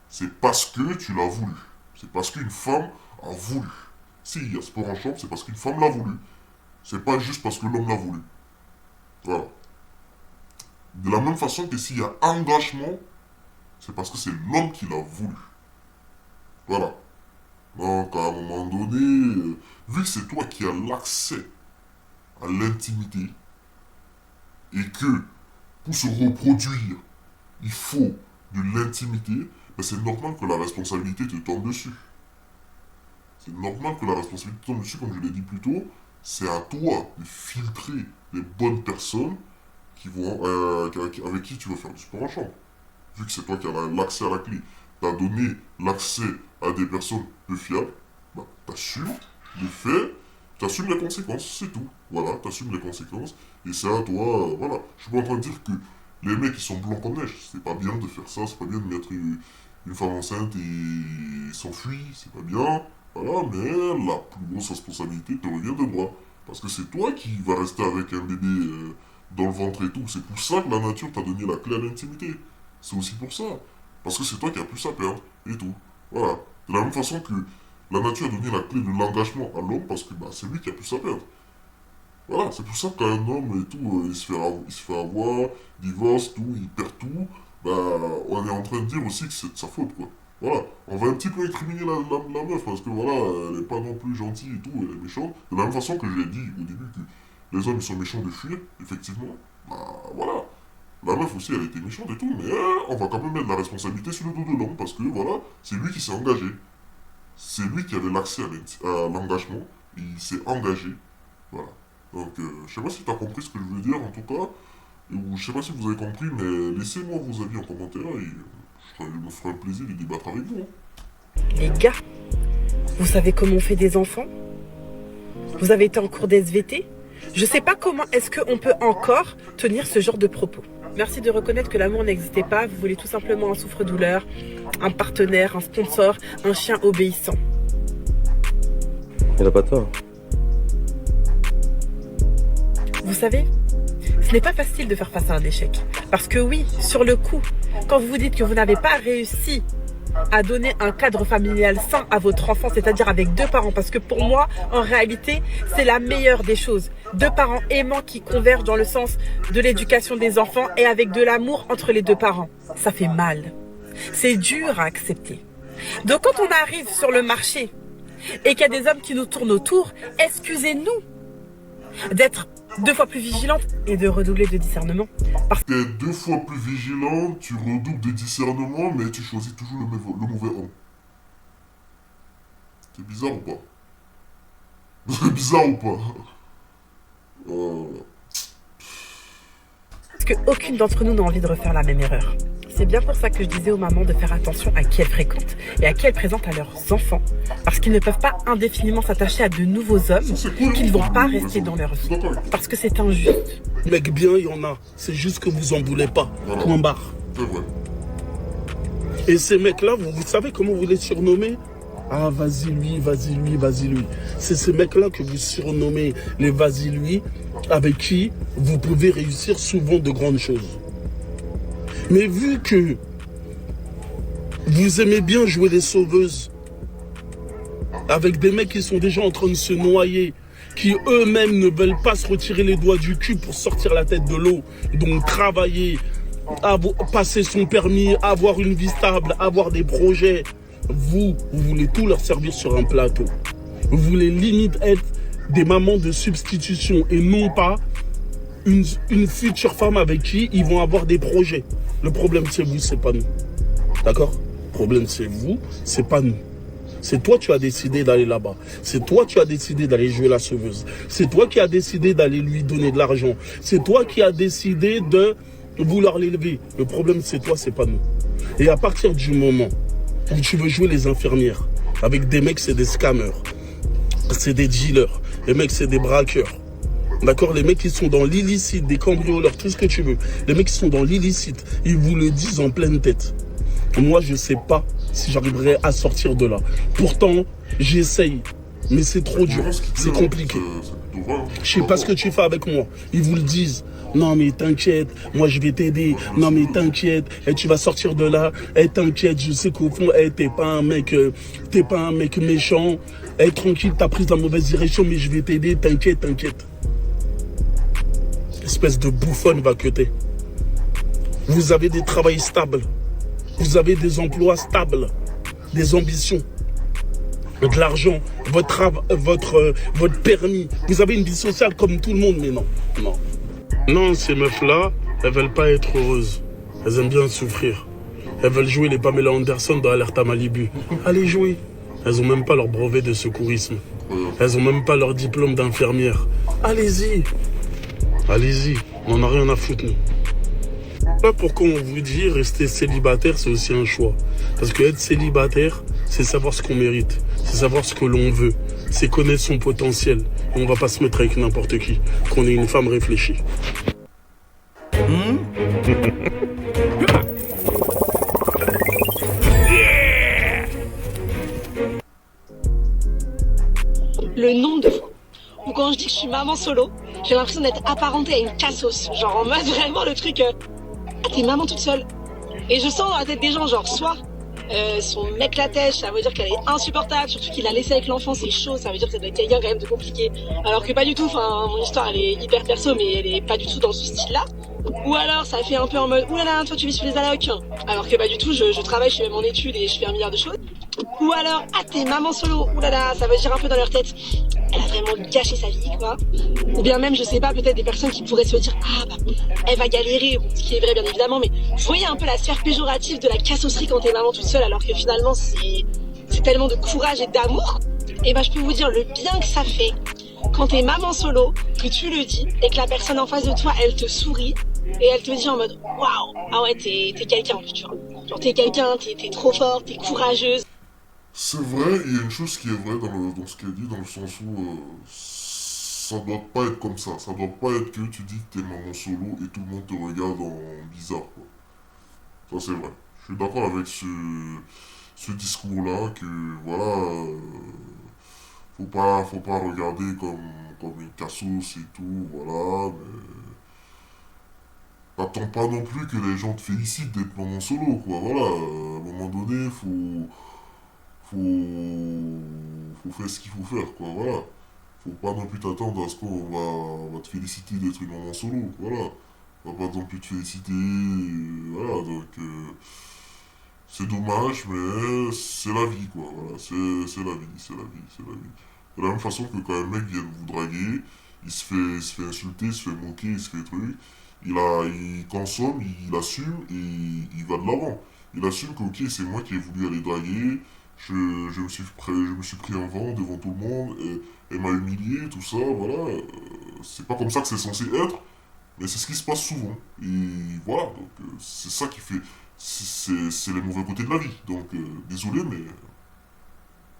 c'est parce que tu l'as voulu. C'est parce qu'une femme a voulu. S'il y a sport en chambre, c'est parce qu'une femme l'a voulu. C'est pas juste parce que l'homme l'a voulu. Voilà. De la même façon que s'il y a engagement, c'est parce que c'est l'homme qui l'a voulu. Voilà. Donc, à un moment donné, vu que c'est toi qui as l'accès à l'intimité, et que pour se reproduire, il faut de l'intimité, ben c'est normal que la responsabilité te tombe dessus. C'est normal que la responsabilité te tombe dessus, comme je l'ai dit plus tôt. C'est à toi de filtrer les bonnes personnes avec qui tu vas faire du sport en chambre. Vu que c'est toi qui as l'accès à la clé, tu as donné l'accès à des personnes peu fiables, bah, t'assumes le fait, t'assumes les conséquences, c'est tout. Voilà, t'assumes les conséquences, et c'est à toi, voilà. Je suis pas en train de dire que les mecs ils sont blancs comme neige, c'est pas bien de faire ça, c'est pas bien de mettre une femme enceinte et s'enfuir, c'est pas bien. Voilà, mais la plus grosse responsabilité te revient de droit. Parce que c'est toi qui vas rester avec un bébé dans le ventre et tout. C'est pour ça que la nature t'a donné la clé à l'intimité. C'est aussi pour ça. Parce que c'est toi qui as plus à perdre et tout. Voilà. De la même façon que la nature a donné la clé de l'engagement à l'homme parce que bah, c'est lui qui a plus à perdre. Voilà, c'est pour ça qu'un homme et tout, il se fait avoir, divorce, tout, il perd tout. Bah, on est en train de dire aussi que c'est de sa faute, quoi. Voilà, on va un petit peu incriminer la meuf parce que voilà, elle est pas non plus gentille et tout, elle est méchante. De la même façon que je l'ai dit au début que les hommes ils sont méchants de fuir, effectivement, bah voilà. La meuf aussi elle était méchante et tout, mais on va quand même mettre la responsabilité sur le dos de l'homme parce que voilà, c'est lui qui s'est engagé. C'est lui qui avait l'accès à l'engagement, il s'est engagé. Voilà. Donc je sais pas si tu as compris ce que je veux dire en tout cas, ou je sais pas si vous avez compris, mais laissez-moi vos avis en commentaire et je me ferai un plaisir de débattre avec vous. Les gars, vous savez comment on fait des enfants? Vous avez été en cours d'SVT? Je sais pas comment est-ce qu'on peut encore tenir ce genre de propos. Merci de reconnaître que l'amour n'existait pas. Vous voulez tout simplement un souffre-douleur, un partenaire, un sponsor, un chien obéissant. Il a pas tort. Vous savez, ce n'est pas facile de faire face à un échec. Parce que oui, sur le coup, quand vous vous dites que vous n'avez pas réussi à donner un cadre familial sain à votre enfant, c'est-à-dire avec deux parents, parce que pour moi, en réalité, c'est la meilleure des choses. Deux parents aimants qui convergent dans le sens de l'éducation des enfants et avec de l'amour entre les deux parents. Ça fait mal. C'est dur à accepter. Donc quand on arrive sur le marché et qu'il y a des hommes qui nous tournent autour, excusez-nous d'être 2 fois plus vigilante et de redoubler de discernement. Tu es 2 fois plus vigilant, tu redoubles de discernement, mais tu choisis toujours le mauvais homme. C'est bizarre ou pas? C'est bizarre ou pas? Parce qu'aucune d'entre nous n'a envie de refaire la même erreur. C'est bien pour ça que je disais aux mamans de faire attention à qui elles fréquentent et à qui elles présentent à leurs enfants. Parce qu'ils ne peuvent pas indéfiniment s'attacher à de nouveaux hommes qui ne vont pas rester dans leur vie. Parce que c'est injuste. Mec bien, il y en a. C'est juste que vous en voulez pas. Point barre. C'est vrai. Et ces mecs-là, vous savez comment vous les surnommez? Ah, vas-y lui, vas-y lui, vas-y lui. C'est ces mecs-là que vous surnommez les vas-y lui, avec qui vous pouvez réussir souvent de grandes choses. Mais vu que vous aimez bien jouer les sauveuses avec des mecs qui sont déjà en train de se noyer, qui eux-mêmes ne veulent pas se retirer les doigts du cul pour sortir la tête de l'eau, donc travailler, passer son permis, avoir une vie stable, avoir des projets, vous voulez tout leur servir sur un plateau. Vous voulez limite être des mamans de substitution et non pas une future femme avec qui ils vont avoir des projets. Le problème c'est vous, c'est pas nous. D'accord? Le problème c'est vous, c'est pas nous. C'est toi qui as décidé d'aller là-bas. C'est toi qui as décidé d'aller jouer la sauveuse. C'est toi qui as décidé d'aller lui donner de l'argent. C'est toi qui as décidé de vouloir l'élever. Le problème c'est toi, c'est pas nous. Et à partir du moment où tu veux jouer les infirmières, avec des mecs c'est des scammers, c'est des dealers, les mecs c'est des braqueurs. D'accord, les mecs qui sont dans l'illicite, des cambrioleurs, tout ce que tu veux. Les mecs qui sont dans l'illicite, ils vous le disent en pleine tête. Moi, je sais pas si j'arriverai à sortir de là. Pourtant, j'essaye. Mais c'est trop dur, c'est compliqué. Je sais pas ce que tu fais avec moi. Ils vous le disent. Non mais t'inquiète, moi je vais t'aider. Non mais t'inquiète, et tu vas sortir de là. Et t'inquiète, je sais qu'au fond, t'es pas un mec méchant. Et tranquille, t'as pris la mauvaise direction, mais je vais t'aider. T'inquiète, t'inquiète. Espèce de bouffonne va que t'es. Vous avez des travails stables. Vous avez des emplois stables. Des ambitions. De l'argent. Votre permis. Vous avez une vie sociale comme tout le monde, mais non. Non. Non, ces meufs-là, elles veulent pas être heureuses. Elles aiment bien souffrir. Elles veulent jouer les Pamela Anderson dans Alerta Malibu. Allez jouer. Elles ont même pas leur brevet de secourisme. Elles ont même pas leur diplôme d'infirmière. Allez-y. Allez-y, on n'en a rien à foutre, nous. Pas pourquoi on vous dit rester célibataire, c'est aussi un choix. Parce que être célibataire, c'est savoir ce qu'on mérite. C'est savoir ce que l'on veut. C'est connaître son potentiel. Et on va pas se mettre avec n'importe qui. Qu'on est une femme réfléchie. Le nombre de fois où quand je dis que je suis maman solo, j'ai l'impression d'être apparentée à une cassos. Genre en mode vraiment le truc, t'es maman toute seule. Et je sens dans la tête des gens, genre soit son mec la tèche, ça veut dire qu'elle est insupportable, surtout qu'il l'a laissé avec l'enfant, c'est chaud, ça veut dire que ça doit être quelqu'un quand même de compliqué. Alors que pas du tout, enfin mon histoire elle est hyper perso, mais elle est pas du tout dans ce style-là. Ou alors ça fait un peu en mode oulala, toi tu vis sur les allocs. Alors que du tout, je travaille, je fais même mon étude et je fais un milliard de choses. Ou alors, ah t'es maman solo, oulala, ça veut dire un peu dans leur tête, elle a vraiment gâché sa vie, quoi. Ou bien même, je sais pas, peut-être des personnes qui pourraient se dire, elle va galérer, bon, ce qui est vrai bien évidemment, mais vous voyez un peu la sphère péjorative de la cassosserie quand t'es maman toute seule, alors que finalement c'est tellement de courage et d'amour. Et je peux vous dire le bien que ça fait quand t'es maman solo, que tu le dis, et que la personne en face de toi, elle te sourit, et elle te dit en mode, waouh, ah ouais, t'es quelqu'un, tu vois. Genre t'es quelqu'un, t'es trop forte, t'es courageuse. C'est vrai, il y a une chose qui est vraie dans ce qu'elle dit, dans le sens où ça doit pas être comme ça. Ça doit pas être que tu dis que t'es maman solo et tout le monde te regarde en bizarre, quoi. Ça, c'est vrai. Je suis d'accord avec ce discours-là, que voilà, faut pas regarder comme une cassos et tout, voilà, mais t'attends pas non plus que les gens te félicitent d'être maman solo, quoi, voilà. À un moment donné, faut faire ce qu'il faut faire, quoi, voilà. Faut pas non plus t'attendre à ce qu'on va te féliciter d'être une maman solo, voilà. On va pas non plus te féliciter, voilà, donc c'est dommage, mais c'est la vie, quoi, voilà, c'est la vie, c'est la vie, c'est la vie. De la même façon que quand un mec vient vous draguer, il se fait insulter, il se fait moquer, il se fait truc, il consomme, il assume et il va de l'avant. Il assume que ok, c'est moi qui ai voulu aller draguer, je me suis pris en vent devant tout le monde, elle m'a humilié, tout ça, voilà. C'est pas comme ça que c'est censé être, mais c'est ce qui se passe souvent. Et voilà, donc c'est ça qui fait... C'est les mauvais côtés de la vie. Donc désolé, mais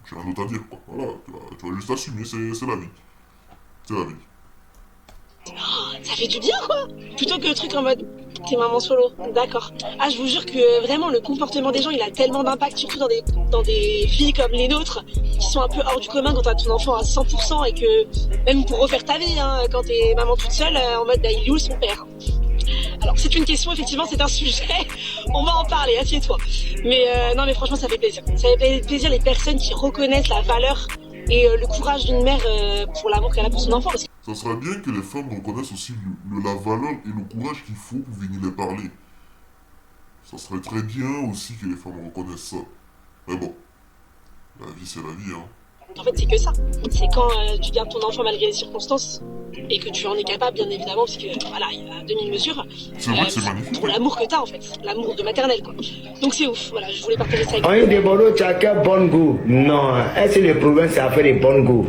j'ai rien d'autre à dire, quoi. Voilà, tu vas juste assumer, c'est la vie. C'est la vie. Ça fait du bien, quoi. Plutôt que le truc en mode t'es maman solo, d'accord. Ah, je vous jure que vraiment le comportement des gens, il a tellement d'impact, surtout dans des vies comme les nôtres, qui sont un peu hors du commun quand t'as ton enfant à 100% et que même pour refaire ta vie, hein, quand t'es maman toute seule, en mode il est où son père? Alors c'est une question, effectivement, c'est un sujet, on va en parler, assieds-toi. Mais non, mais franchement, ça fait plaisir. Ça fait plaisir les personnes qui reconnaissent la valeur et le courage d'une mère pour l'amour qu'elle a pour son enfant. Parce que ça serait bien que les femmes reconnaissent aussi la valeur et le courage qu'il faut pour venir les parler. Ça serait très bien aussi que les femmes reconnaissent ça. Mais bon, la vie c'est la vie, hein. En fait, c'est que ça. C'est quand tu gardes ton enfant malgré les circonstances et que tu en es capable, bien évidemment, parce que voilà, il y a 2000 mesures. C'est vrai que c'est magnifique. Pour l'amour que t'as, en fait. L'amour de maternelle, quoi. Donc c'est ouf. Voilà, je voulais partager ça avec vous. On dit Bolo, tu as quel bon goût? Non, est-ce que le problème c'est à faire des bons goûts?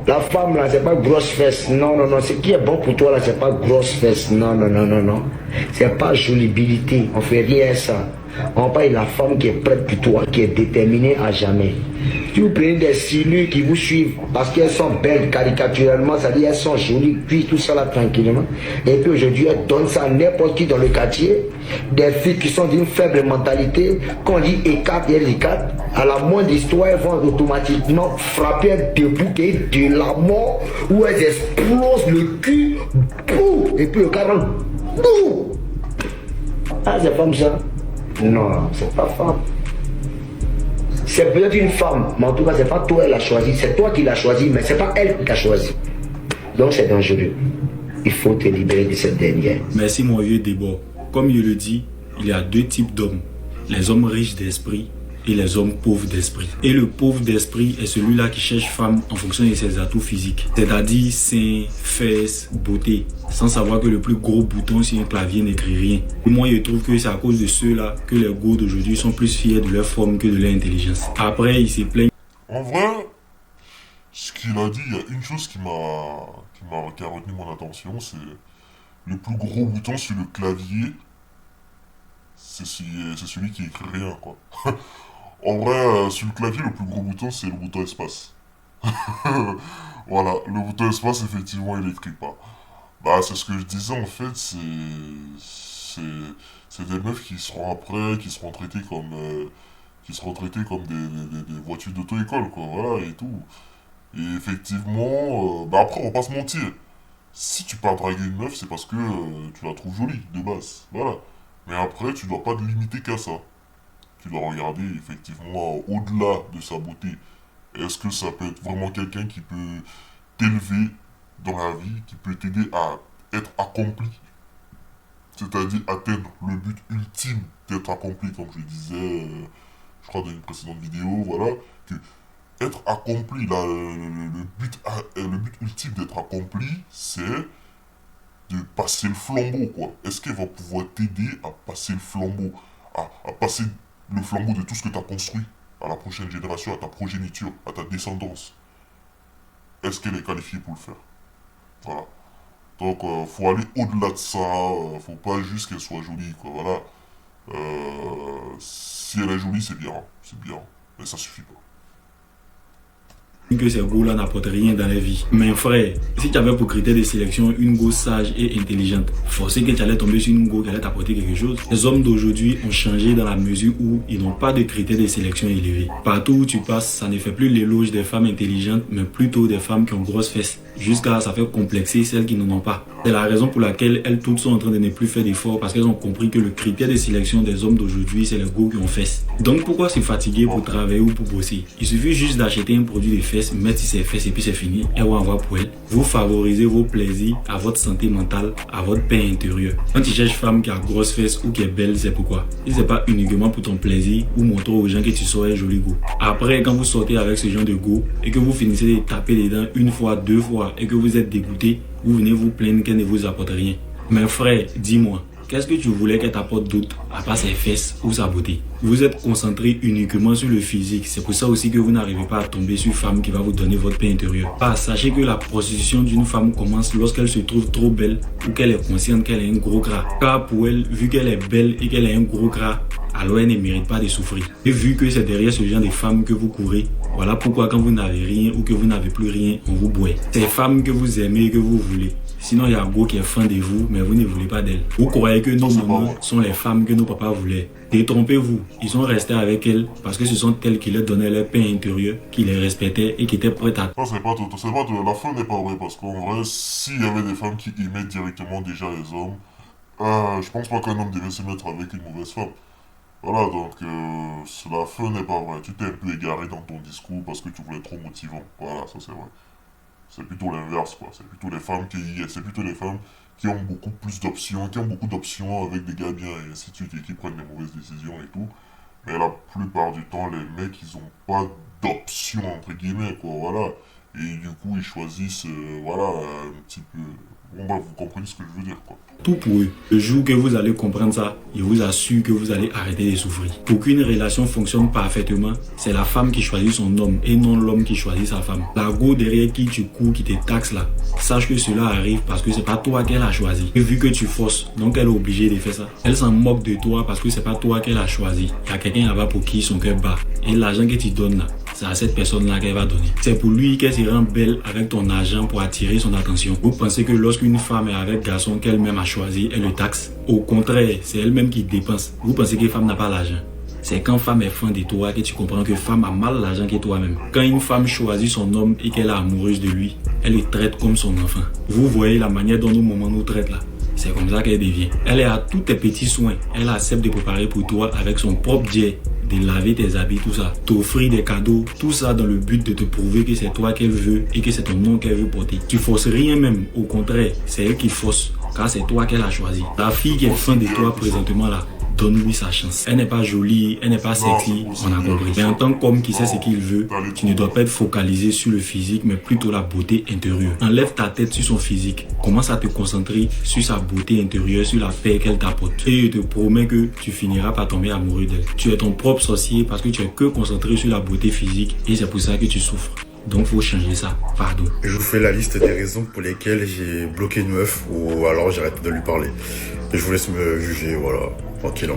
La femme là, c'est pas grosse fesse. Non, non, non. Ce qui est bon pour toi là, c'est pas grosse fesse. Non, non, non, non, non. C'est pas jolibilité. On fait rien à ça. On parle de la femme qui est prête pour toi, qui est déterminée à jamais. Si vous prenez des cellules qui vous suivent parce qu'elles sont belles caricaturellement, c'est-à-dire elles sont jolies, puis tout ça là tranquillement. Et puis aujourd'hui, elles donnent ça à n'importe qui dans le quartier. Des filles qui sont d'une faible mentalité, qu'on dit écarte et écarte, à la moindre histoire, elles vont automatiquement frapper un debout qui est de la mort, où elles explosent le cul, boum, et puis le cadran, boum. Ah, c'est comme ça. Non, c'est pas femme. C'est peut-être une femme, mais en tout cas, c'est pas toi qui l'a choisi. C'est toi qui l'as choisi, mais c'est pas elle qui t'a choisi. Donc c'est dangereux. Il faut te libérer de cette dernière. Merci mon vieux Débord. Comme je le dis, il y a deux types d'hommes. Les hommes riches d'esprit et les hommes pauvres d'esprit. Et le pauvre d'esprit est celui-là qui cherche femme en fonction de ses atouts physiques. C'est-à-dire seins, fesses, beauté. Sans savoir que le plus gros bouton sur un clavier n'écrit rien. Moi, je trouve que c'est à cause de ceux-là que les go d'aujourd'hui sont plus fiers de leur forme que de leur intelligence. Après, ils se plaignent. En vrai, ce qu'il a dit, il y a une chose qui a retenu mon attention, c'est le plus gros bouton sur le clavier, c'est celui qui écrit rien, quoi. En vrai, sur le clavier, le plus gros bouton, c'est le bouton espace. Voilà, le bouton espace, effectivement, il n'écrit pas. Bah, c'est ce que je disais, en fait, c'est des meufs qui seront après, qui seront traitées comme des voitures d'auto-école, quoi, voilà, et tout. Et effectivement, bah après, on va pas se mentir. Si tu pars draguer une meuf, c'est parce que tu la trouves jolie, de base, voilà. Mais après, tu dois pas te limiter qu'à ça. Tu dois regarder, effectivement, au-delà de sa beauté. Est-ce que ça peut être vraiment quelqu'un qui peut t'élever dans la vie, qui peut t'aider à être accompli c'est-à-dire atteindre le but ultime d'être accompli, comme je disais, je crois dans une précédente vidéo, voilà, que être accompli, là, le but ultime d'être accompli, c'est de passer le flambeau, quoi. Est-ce qu'elle va pouvoir t'aider à passer le flambeau, à passer le flambeau de tout ce que tu as construit à la prochaine génération, à ta progéniture, à ta descendance? Est-ce qu'elle est qualifiée pour le faire? Voilà. Donc, faut aller au-delà de ça, faut pas juste qu'elle soit jolie, quoi, voilà. Si elle est jolie, c'est bien, mais ça suffit pas. Que ces go-là n'apportent rien dans la vie. Mais frère, si tu avais pour critère de sélection une go sage et intelligente, forcément que tu allais tomber sur une go qui allait t'apporter quelque chose. Les hommes d'aujourd'hui ont changé dans la mesure où ils n'ont pas de critères de sélection élevés. Partout où tu passes, ça ne fait plus l'éloge des femmes intelligentes, mais plutôt des femmes qui ont grosses fesses. Jusqu'à ça fait complexer celles qui n'en ont pas. C'est la raison pour laquelle elles toutes sont en train de ne plus faire d'efforts parce qu'elles ont compris que le critère de sélection des hommes d'aujourd'hui, c'est les go qui ont fesses. Donc pourquoi se fatiguer pour travailler ou pour bosser? Il suffit juste d'acheter un produit de fesses, mettre sur ses fesses et puis c'est fini. Elles vont avoir pour elles. Vous favorisez vos plaisirs à votre santé mentale, à votre paix intérieure. Quand tu cherches femme qui a grosses fesses ou qui est belle, c'est pourquoi? Et c'est pas uniquement pour ton plaisir ou montrer aux gens que tu sors un joli go. Après, quand vous sortez avec ce genre de go et que vous finissez de taper les dents une fois, deux fois et que vous êtes dégoûté, vous venez vous plaindre qu'elle ne vous apporte rien. Mais frère, dis-moi, qu'est-ce que tu voulais qu'elle t'apporte d'autre à part ses fesses ou sa beauté? Vous êtes concentré uniquement sur le physique. C'est pour ça aussi que vous n'arrivez pas à tomber sur une femme qui va vous donner votre paix intérieure. Sachez que la prostitution d'une femme commence lorsqu'elle se trouve trop belle ou qu'elle est consciente qu'elle a un gros gras. Car pour elle, vu qu'elle est belle et qu'elle a un gros gras, alors elle ne mérite pas de souffrir. Et vu que c'est derrière ce genre de femmes que vous courez, voilà pourquoi quand vous n'avez rien ou que vous n'avez plus rien, on vous boit. Ces femmes que vous aimez et que vous voulez. Sinon, il y a un go qui est fan de vous, mais vous ne voulez pas d'elle. Vous croyez que nos mamans sont les femmes que nos papas voulaient. Détrompez-vous, ils sont restés avec elles parce que ce sont elles qui leur donnaient leur paix intérieure, qui les respectaient et qui étaient prêtes à... Non, c'est pas tout. La fin n'est pas vraie parce qu'en vrai, s'il y avait des femmes qui aimaient directement déjà les hommes, je pense pas qu'un homme devait se mettre avec une mauvaise femme. Voilà, donc la fin n'est pas vraie. Tu t'es un peu égaré dans ton discours parce que tu voulais être trop motivant. Voilà, ça c'est vrai. C'est plutôt l'inverse, quoi. C'est plutôt les femmes qui ont beaucoup plus d'options, avec des gars bien et ainsi de suite, et qui prennent des mauvaises décisions et tout. Mais la plupart du temps, les mecs, ils ont pas d'options, entre guillemets, quoi, voilà. Et du coup, ils choisissent, un petit peu... Bon, bah, vous comprenez ce que je veux dire, quoi. Tout pour eux. Le jour que vous allez comprendre ça, je vous assure que vous allez arrêter de souffrir. Pour qu'une relation fonctionne parfaitement, c'est la femme qui choisit son homme et non l'homme qui choisit sa femme. La go derrière qui tu cours, qui te taxe là, sache que cela arrive parce que c'est pas toi qu'elle a choisi. Et vu que tu forces, donc elle est obligée de faire ça. Elle s'en moque de toi parce que c'est pas toi qu'elle a choisi. Il y a quelqu'un là-bas pour qui son cœur bat. Et l'argent que tu donnes là, c'est à cette personne-là qu'elle va donner. C'est pour lui qu'elle se rend belle avec ton argent pour attirer son attention. Vous pensez que lorsqu'une femme est avec garçon qu'elle-même a choisi, elle le taxe? Au contraire, c'est elle-même qui dépense. Vous pensez que femme n'a pas l'argent? C'est quand femme est fan de toi que tu comprends que femme a mal l'argent que toi-même. Quand une femme choisit son homme et qu'elle est amoureuse de lui, elle le traite comme son enfant. Vous voyez la manière dont nos mamans nous traitent là. C'est comme ça qu'elle devient. Elle est à tous tes petits soins. Elle accepte de préparer pour toi avec son propre jet, de laver tes habits, tout ça. T'offrir des cadeaux, tout ça dans le but de te prouver que c'est toi qu'elle veut et que c'est ton nom qu'elle veut porter. Tu forces rien même. Au contraire, c'est elle qui force. Car c'est toi qu'elle a choisi. La fille qui est fan de toi présentement là, donne-lui sa chance. Elle n'est pas jolie, elle n'est pas sexy, on a compris. Mais en tant qu'homme qui sait ce qu'il veut, tu ne dois pas être focalisé sur le physique, mais plutôt la beauté intérieure. Enlève ta tête sur son physique. Commence à te concentrer sur sa beauté intérieure, sur la paix qu'elle t'apporte. Et je te promets que tu finiras par tomber amoureux d'elle. Tu es ton propre sorcier parce que tu es que concentré sur la beauté physique et c'est pour ça que tu souffres. Donc faut changer ça, pardon. Je vous fais la liste des raisons pour lesquelles j'ai bloqué une meuf ou alors j'arrête de lui parler. Et je vous laisse me juger, voilà, tranquille.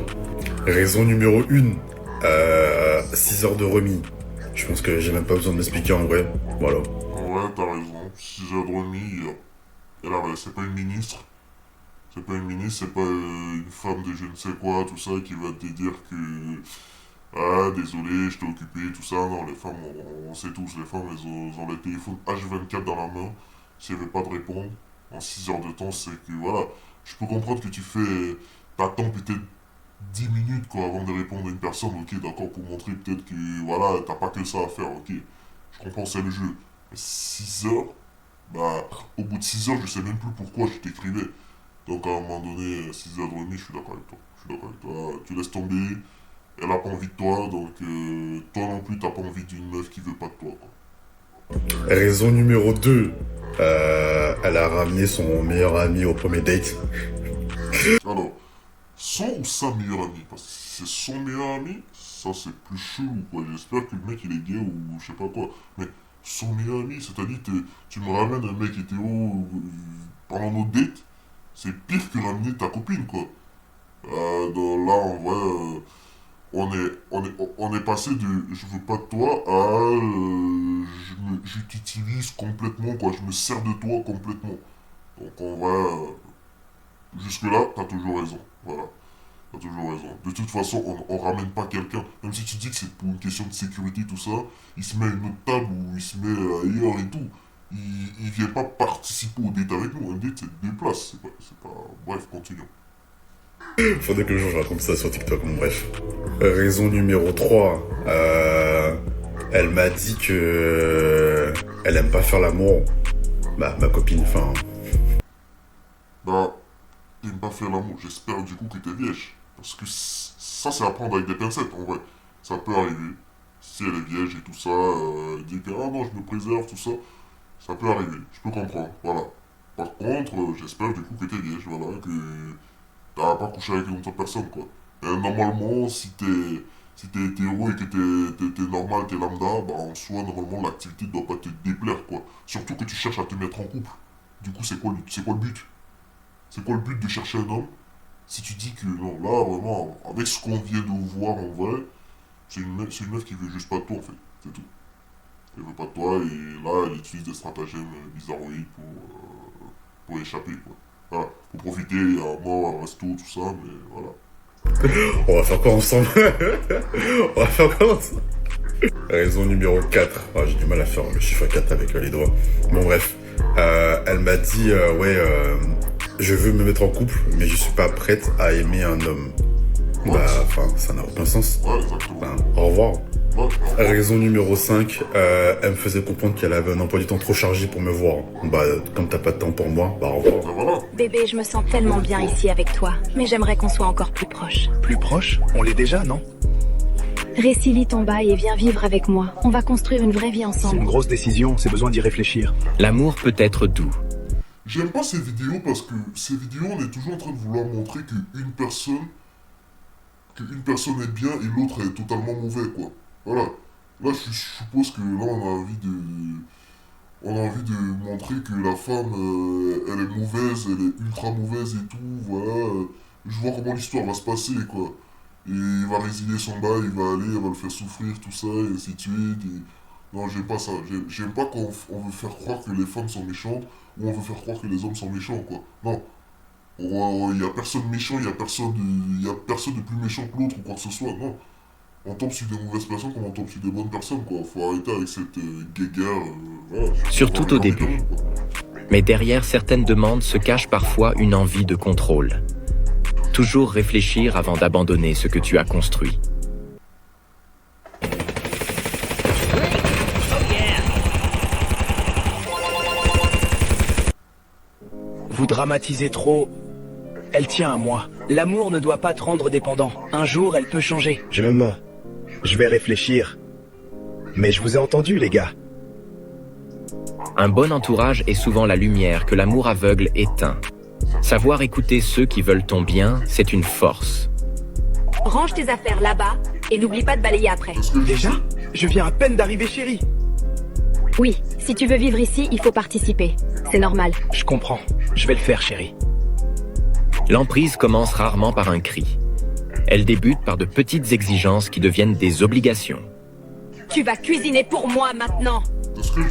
Raison numéro 1, 6 heures de remis. Je pense que j'ai même pas besoin de m'expliquer en vrai, voilà. Ouais, t'as raison, 6 heures de remis, c'est pas une ministre. C'est pas une femme de je ne sais quoi, tout ça, qui va te dire que... Ah, désolé, je t'ai occupé, tout ça. Non, les femmes, on sait tous, les femmes, elles ont le téléphone H24 dans la main. Si elles veulent pas te répondre, en 6 heures de temps, c'est que, voilà. Je peux comprendre que t'attends peut-être 10 minutes, quoi, avant de répondre à une personne, ok, d'accord, pour montrer peut-être que, voilà, t'as pas que ça à faire, ok. Je comprends, c'est le jeu. Mais 6 heures, bah, au bout de 6 heures, je sais même plus pourquoi je t'écrivais. Donc à un moment donné, 6h30, je suis d'accord avec toi. Je suis d'accord avec toi. Tu laisses tomber, elle a pas envie de toi, donc toi non plus, t'as pas envie d'une meuf qui veut pas de toi, quoi. Raison numéro 2. Elle a ramené son meilleur ami au premier date. Alors, son ou sa meilleure amie? Parce que si c'est son meilleur ami, ça c'est plus chelou, quoi. J'espère que le mec il est gay ou je sais pas quoi. Mais son meilleur ami, c'est-à-dire tu me ramènes un mec qui était pendant nos dates, c'est pire que ramener ta copine, quoi. Là, en vrai, on est passé de je veux pas de toi à je t'utilise complètement, quoi. Je me sers de toi complètement. Donc en vrai, jusque-là, t'as toujours raison. Voilà. T'as toujours raison. De toute façon, on ramène pas quelqu'un. Même si tu dis que c'est pour une question de sécurité, tout ça, il se met à une autre table ou il se met ailleurs et tout. Il vient pas participer au date avec nous. Un date, c'est 2 places. C'est pas... Bref, continuons. Faudrait que le jour je raconte ça sur TikTok, bon bref. Raison numéro 3. Elle m'a dit que elle aime pas faire l'amour. Bah, ma copine, enfin... Bah, t'aimes pas faire l'amour. J'espère du coup que t'es vierge. Parce que ça, c'est à prendre avec des pincettes, en vrai. Ça peut arriver. Si elle est vierge et tout ça, elle dit que ah non, je me préserve, tout ça. Ça peut arriver. Je peux comprendre, voilà. Par contre, j'espère du coup que t'es vierge, voilà, que t'as pas couché avec une autre personne, quoi. Et normalement, si t'es hétéro et que t'es normal, t'es lambda, bah en soi, normalement, l'activité doit pas te déplaire, quoi. Surtout que tu cherches à te mettre en couple. Du coup, c'est quoi le but? C'est quoi le but de chercher un homme si tu dis que non, là, vraiment, avec ce qu'on vient de voir en vrai, c'est une meuf qui veut juste pas de toi, en fait. C'est tout. Elle veut pas de toi et là, elle utilise des stratagèmes bizarroïdes pour échapper, quoi. Voilà. Pour profiter à mort, à resto, tout ça, mais voilà. On va faire quoi ensemble? On va faire quoi ensemble? Raison numéro 4. Ah, j'ai du mal à faire le chiffre 4 avec les doigts. Bon, bref. Elle m'a dit, je veux me mettre en couple, mais je suis pas prête à aimer un homme. Bah, enfin, ça n'a aucun sens. Ouais, exactement. Enfin, au revoir. Raison numéro 5, elle me faisait comprendre qu'elle avait un emploi du temps trop chargé pour me voir. Bah, comme t'as pas de temps pour moi, bah au revoir. Bébé, je me sens tellement bien ici avec toi, mais j'aimerais qu'on soit encore plus proches. Plus proche? On l'est déjà, non? Récilie ton bail et viens vivre avec moi. On va construire une vraie vie C'est ensemble. une grosse décision, c'est besoin d'y réfléchir. L'amour peut être doux. J'aime pas ces vidéos parce que ces vidéos, on est toujours en train de vouloir montrer qu'une personne est bien et l'autre est totalement mauvais, quoi. Voilà. Là, je suppose que là, on a envie de montrer que la femme, elle est mauvaise, elle est ultra mauvaise et tout, voilà. Je vois comment l'histoire va se passer, quoi. Et il va résilier son bail, il va aller, elle va le faire souffrir, tout ça, et ainsi de suite. Et... Non, j'aime pas ça. J'aime pas quand on veut faire croire que les femmes sont méchantes, ou on veut faire croire que les hommes sont méchants, quoi. Non. Il y a personne méchant, il y a personne de plus méchant que l'autre, ou quoi que ce soit, non. On tombe sur des mauvaises personnes comme on tombe sur des bonnes personnes, quoi. Faut arrêter avec cette guéguerre, voilà. Surtout au début. Mais derrière certaines demandes se cache parfois une envie de contrôle. Toujours réfléchir avant d'abandonner ce que tu as construit. Vous dramatisez trop. Elle tient à moi. L'amour ne doit pas te rendre dépendant. Un jour, elle peut changer. Je me mens. Je vais réfléchir. Mais je vous ai entendu, les gars. Un bon entourage est souvent la lumière que l'amour aveugle éteint. Savoir écouter ceux qui veulent ton bien, c'est une force. Range tes affaires là-bas et n'oublie pas de balayer après. Déjà? Je viens à peine d'arriver, chérie. Oui, si tu veux vivre ici, il faut participer. C'est normal. Je comprends. Je vais le faire, chérie. L'emprise commence rarement par un cri. Elle débute par de petites exigences qui deviennent des obligations. Tu vas cuisiner pour moi maintenant.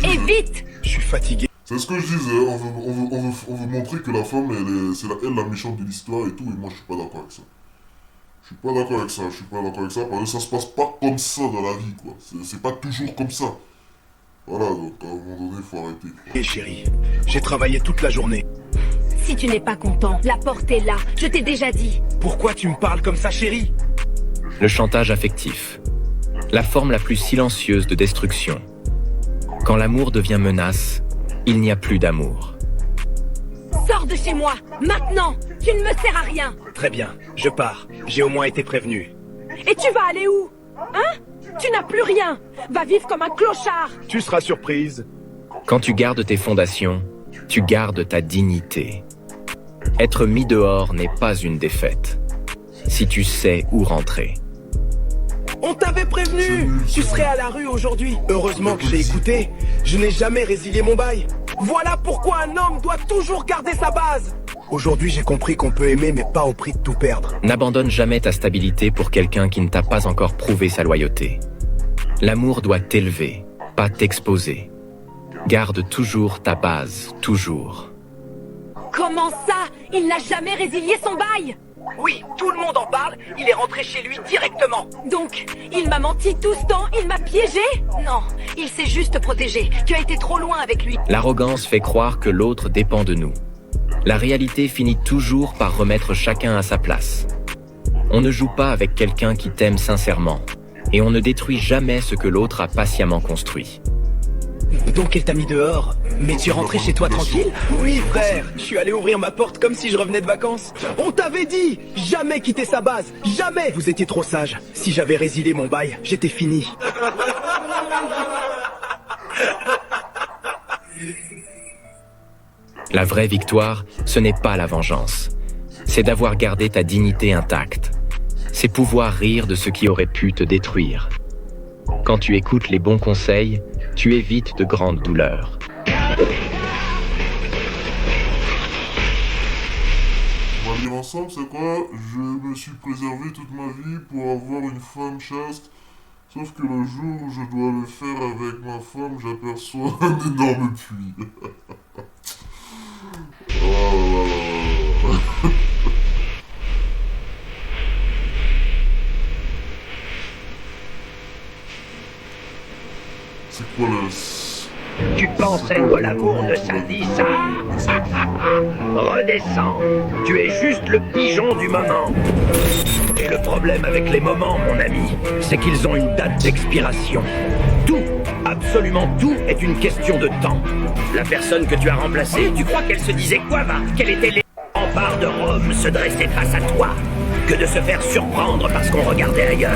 Et vite! Je suis fatigué. C'est ce que je disais, on veut montrer que la femme, c'est elle la méchante de l'histoire et tout, et moi je suis pas d'accord avec ça. Je suis pas d'accord avec ça, parce que ça se passe pas comme ça dans la vie, quoi. C'est pas toujours comme ça. Voilà, donc à un moment donné, faut arrêter. Hé chérie, j'ai travaillé toute la journée. Si tu n'es pas content, la porte est là, je t'ai déjà dit. Pourquoi tu me parles comme ça, chérie? Le chantage affectif. La forme la plus silencieuse de destruction. Quand l'amour devient menace, il n'y a plus d'amour. Sors de chez moi, maintenant. Tu ne me sers à rien. Très bien, je pars. J'ai au moins été prévenu. Et tu vas aller où? Hein? Tu n'as plus rien. Va vivre comme un clochard. Tu seras surprise. Quand tu gardes tes fondations, tu gardes ta dignité. Être mis dehors n'est pas une défaite. Si tu sais où rentrer. On t'avait prévenu. Tu serais à la rue aujourd'hui. Heureusement que j'ai écouté. Je n'ai jamais résilié mon bail. Voilà pourquoi un homme doit toujours garder sa base. Aujourd'hui, j'ai compris qu'on peut aimer, mais pas au prix de tout perdre. N'abandonne jamais ta stabilité pour quelqu'un qui ne t'a pas encore prouvé sa loyauté. L'amour doit t'élever, pas t'exposer. Garde toujours ta base, toujours. Comment ça? Il n'a jamais résilié son bail? Oui, tout le monde en parle. Il est rentré chez lui directement. Donc, il m'a menti tout ce temps? Il m'a piégé? Non, il s'est juste protégé. Tu as été trop loin avec lui. L'arrogance fait croire que l'autre dépend de nous. La réalité finit toujours par remettre chacun à sa place. On ne joue pas avec quelqu'un qui t'aime sincèrement. Et on ne détruit jamais ce que l'autre a patiemment construit. Donc elle t'a mis dehors, mais tu es rentré chez toi tranquille? Oui frère, je suis allé ouvrir ma porte comme si je revenais de vacances. On t'avait dit, jamais quitter sa base, jamais. Vous étiez trop sage. Si j'avais résilié mon bail, j'étais fini. La vraie victoire, ce n'est pas la vengeance. C'est d'avoir gardé ta dignité intacte. C'est pouvoir rire de ce qui aurait pu te détruire. Quand tu écoutes les bons conseils, tu évites de grandes douleurs. On va vivre ensemble, c'est quoi? Je me suis préservé toute ma vie pour avoir une femme chaste. Sauf que le jour où je dois le faire avec ma femme, j'aperçois un énorme puits. Oh là là. C'est quoi le... Tu penses être l'amour de sa vie, ça? Redescends. Tu es juste le pigeon du moment. Et le problème avec les moments, mon ami, c'est qu'ils ont une date d'expiration. Tout, absolument tout, est une question de temps. La personne que tu as remplacée, tu crois qu'elle se disait quoi, va? Qu'elle était les remparts de Rome se dressaient face à toi? Que de se faire surprendre parce qu'on regardait ailleurs.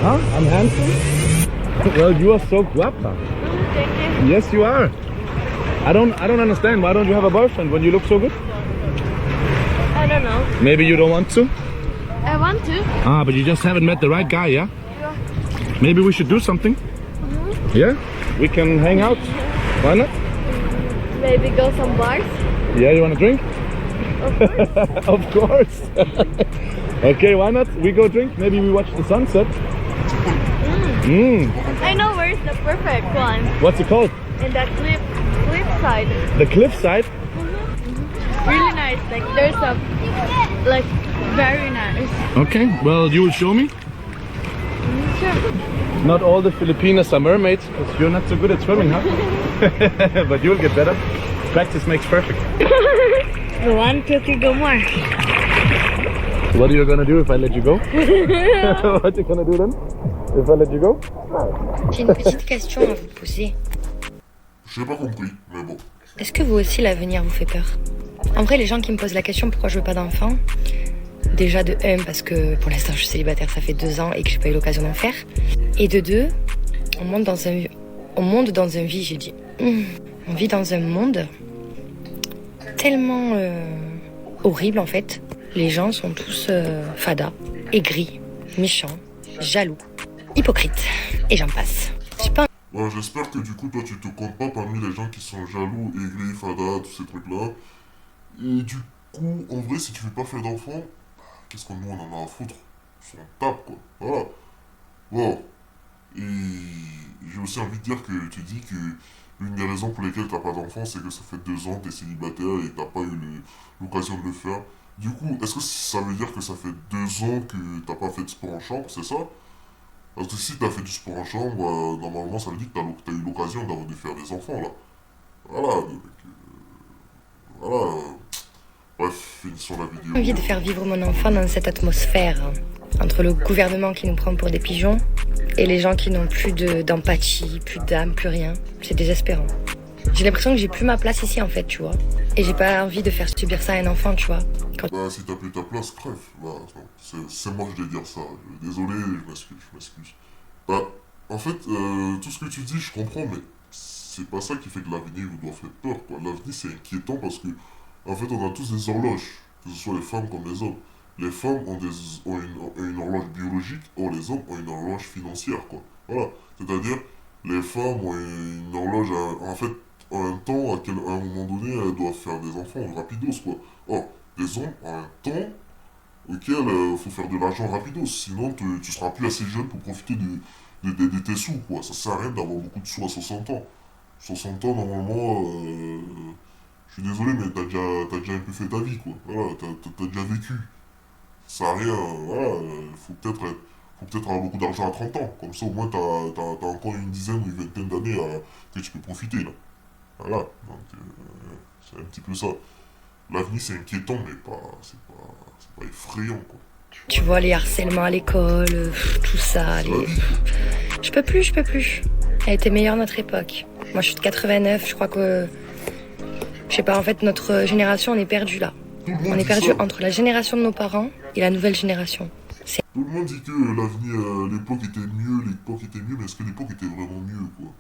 Huh? I'm handsome? Well, you are so guapa. Yes, you are. I don't understand. Why don't you have a boyfriend when you look so good? I don't know. Maybe you don't want to? I want to. Ah, but you just haven't met the right guy, yeah? Yeah. Maybe we should do something. Yeah? We can hang out. Why not? Maybe go some bars. Yeah, you want a drink? Of course. Okay, why not? We go drink. Maybe we watch the sunset. I know where's the perfect one. What's it called? In that cliff side. The cliffside? Really nice. Like there's a very nice. Okay, well, you will show me. Sure. Not all the Filipinas are mermaids, because you're not so good at swimming, huh? But you'll get better. Practice makes perfect. Go on, Cookie, go more. What are you gonna do if I let you go? What are you gonna do then? If I let you go? J'ai une petite question à vous poser. J'ai pas compris, mais bon. Est-ce que vous aussi l'avenir vous fait peur? En vrai, les gens qui me posent la question pourquoi je veux pas d'enfant, déjà de 1 parce que pour l'instant je suis célibataire, ça fait 2 ans et que j'ai pas eu l'occasion d'en faire. Et de 2, on vit dans un monde tellement horrible en fait. Les gens sont tous fadas, aigris, méchants, jaloux, hypocrites, et j'en passe. Ouais, j'espère que du coup toi tu te comptes pas parmi les gens qui sont jaloux, aigris, fadas, tous ces trucs là. Et du coup, en vrai, si tu veux pas faire d'enfant, qu'est-ce qu'on nous on en a à foutre? On tape quoi, voilà. Bon. Et j'ai aussi envie de dire que tu dis que l'une des raisons pour lesquelles t'as pas d'enfant, c'est que ça fait 2 ans que t'es célibataire et que t'as pas eu l'occasion de le faire. Du coup, est-ce que ça veut dire que ça fait 2 ans que t'as pas fait de sport en chambre, c'est ça? Parce que si t'as fait du sport en chambre, normalement ça veut dire que t'as eu l'occasion de faire des enfants là. Voilà, donc, voilà. Bref, finissons la vidéo. J'ai envie de faire vivre mon enfant dans cette atmosphère Entre le gouvernement qui nous prend pour des pigeons et les gens qui n'ont plus d'empathie, plus d'âme, plus rien. C'est désespérant. J'ai l'impression que j'ai plus ma place ici en fait, tu vois. Et j'ai pas envie de faire subir ça à un enfant, tu vois. Bah, si t'as plus ta place, crève. Bah, c'est moi je vais dire ça. Désolé, je m'excuse. Bah, en fait, tout ce que tu dis, je comprends, mais c'est pas ça qui fait que l'avenir doit faire peur, quoi. L'avenir, c'est inquiétant parce que, en fait, on a tous des horloges, que ce soit les femmes comme les hommes. Les femmes ont une horloge biologique, or les hommes ont une horloge financière, quoi. Voilà. C'est-à-dire, les femmes ont une horloge, en fait, un temps, à un moment donné, elles doivent faire des enfants rapidos, quoi. Or, les hommes ont un temps auquel il faut faire de l'argent rapidos, sinon tu seras plus assez jeune pour profiter de tes sous, quoi. Ça sert à rien d'avoir beaucoup de sous à 60 ans. 60 ans, normalement, je suis désolé, mais t'as déjà un peu fait ta vie, quoi. Voilà, t'as déjà vécu. Ça sert à rien, voilà, faut peut-être avoir beaucoup d'argent à 30 ans. Comme ça, au moins, t'as encore une dizaine ou une vingtaine d'années que tu peux profiter, là. Voilà, donc c'est un petit peu ça. L'avenir, c'est inquiétant, mais c'est pas effrayant, quoi. Tu vois, les harcèlements à l'école, tout ça, Je peux plus. Elle était meilleure notre époque. Moi, je suis de 89, je crois que... Je sais pas, en fait, notre génération, on est perdu là. On est perdu entre la génération de nos parents et la nouvelle génération. Tout le monde dit que l'avenir, l'époque était mieux, mais est-ce que l'époque était vraiment mieux, quoi?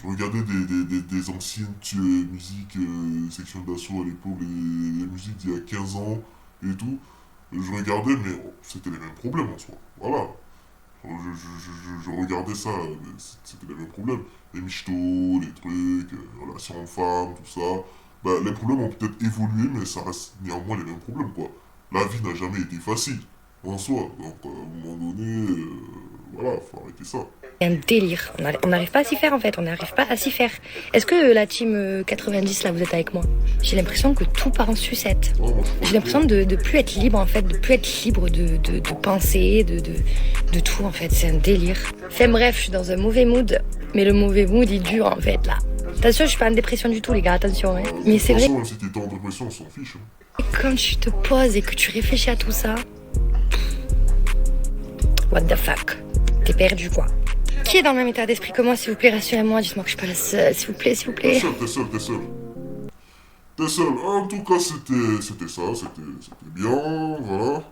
Je regardais des anciennes musiques, section d'assaut à l'époque, les musiques d'il y a 15 ans et tout. Je regardais, mais c'était les mêmes problèmes en soi. Voilà. Je regardais ça, mais c'était les mêmes problèmes. Les michtos, les trucs, relations femmes, tout ça. Bah, les problèmes ont peut-être évolué, mais ça reste néanmoins les mêmes problèmes, quoi. La vie n'a jamais été facile, en soi. Donc, à un moment donné, voilà, faut arrêter ça. C'est un délire. On n'arrive pas à s'y faire, en fait. On n'arrive pas à s'y faire. Est-ce que la team 90, là, vous êtes avec moi? J'ai l'impression que tout part en sucette. J'ai l'impression de plus être libre, en fait. De plus être libre de penser, de tout, en fait. C'est un délire. Enfin bref, je suis dans un mauvais mood. Mais le mauvais mood, il dure, en fait, là. Attention, je suis pas en dépression du tout, les gars. Attention, hein. Mais c'est vrai. Même si t'étais en dépression, on s'en fiche. Et quand tu te poses et que tu réfléchis à tout ça... What the fuck? T'es perdu, quoi. Qui est dans le même état d'esprit que moi, s'il vous plaît, rassurez-moi, dites-moi que je suis pas la seule, s'il vous plaît. T'es seul. En tout cas, c'était ça, c'était bien, voilà.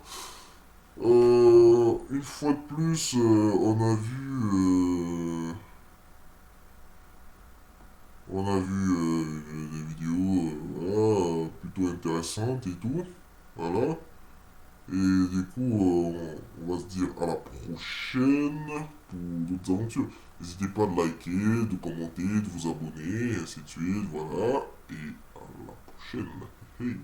Une fois de plus, on a vu des vidéos, voilà, plutôt intéressantes et tout, voilà. Et du coup, on va se dire à la prochaine pour d'autres aventures. N'hésitez pas à liker, de commenter, de vous abonner, et ainsi de suite, voilà. Et à la prochaine. Hey.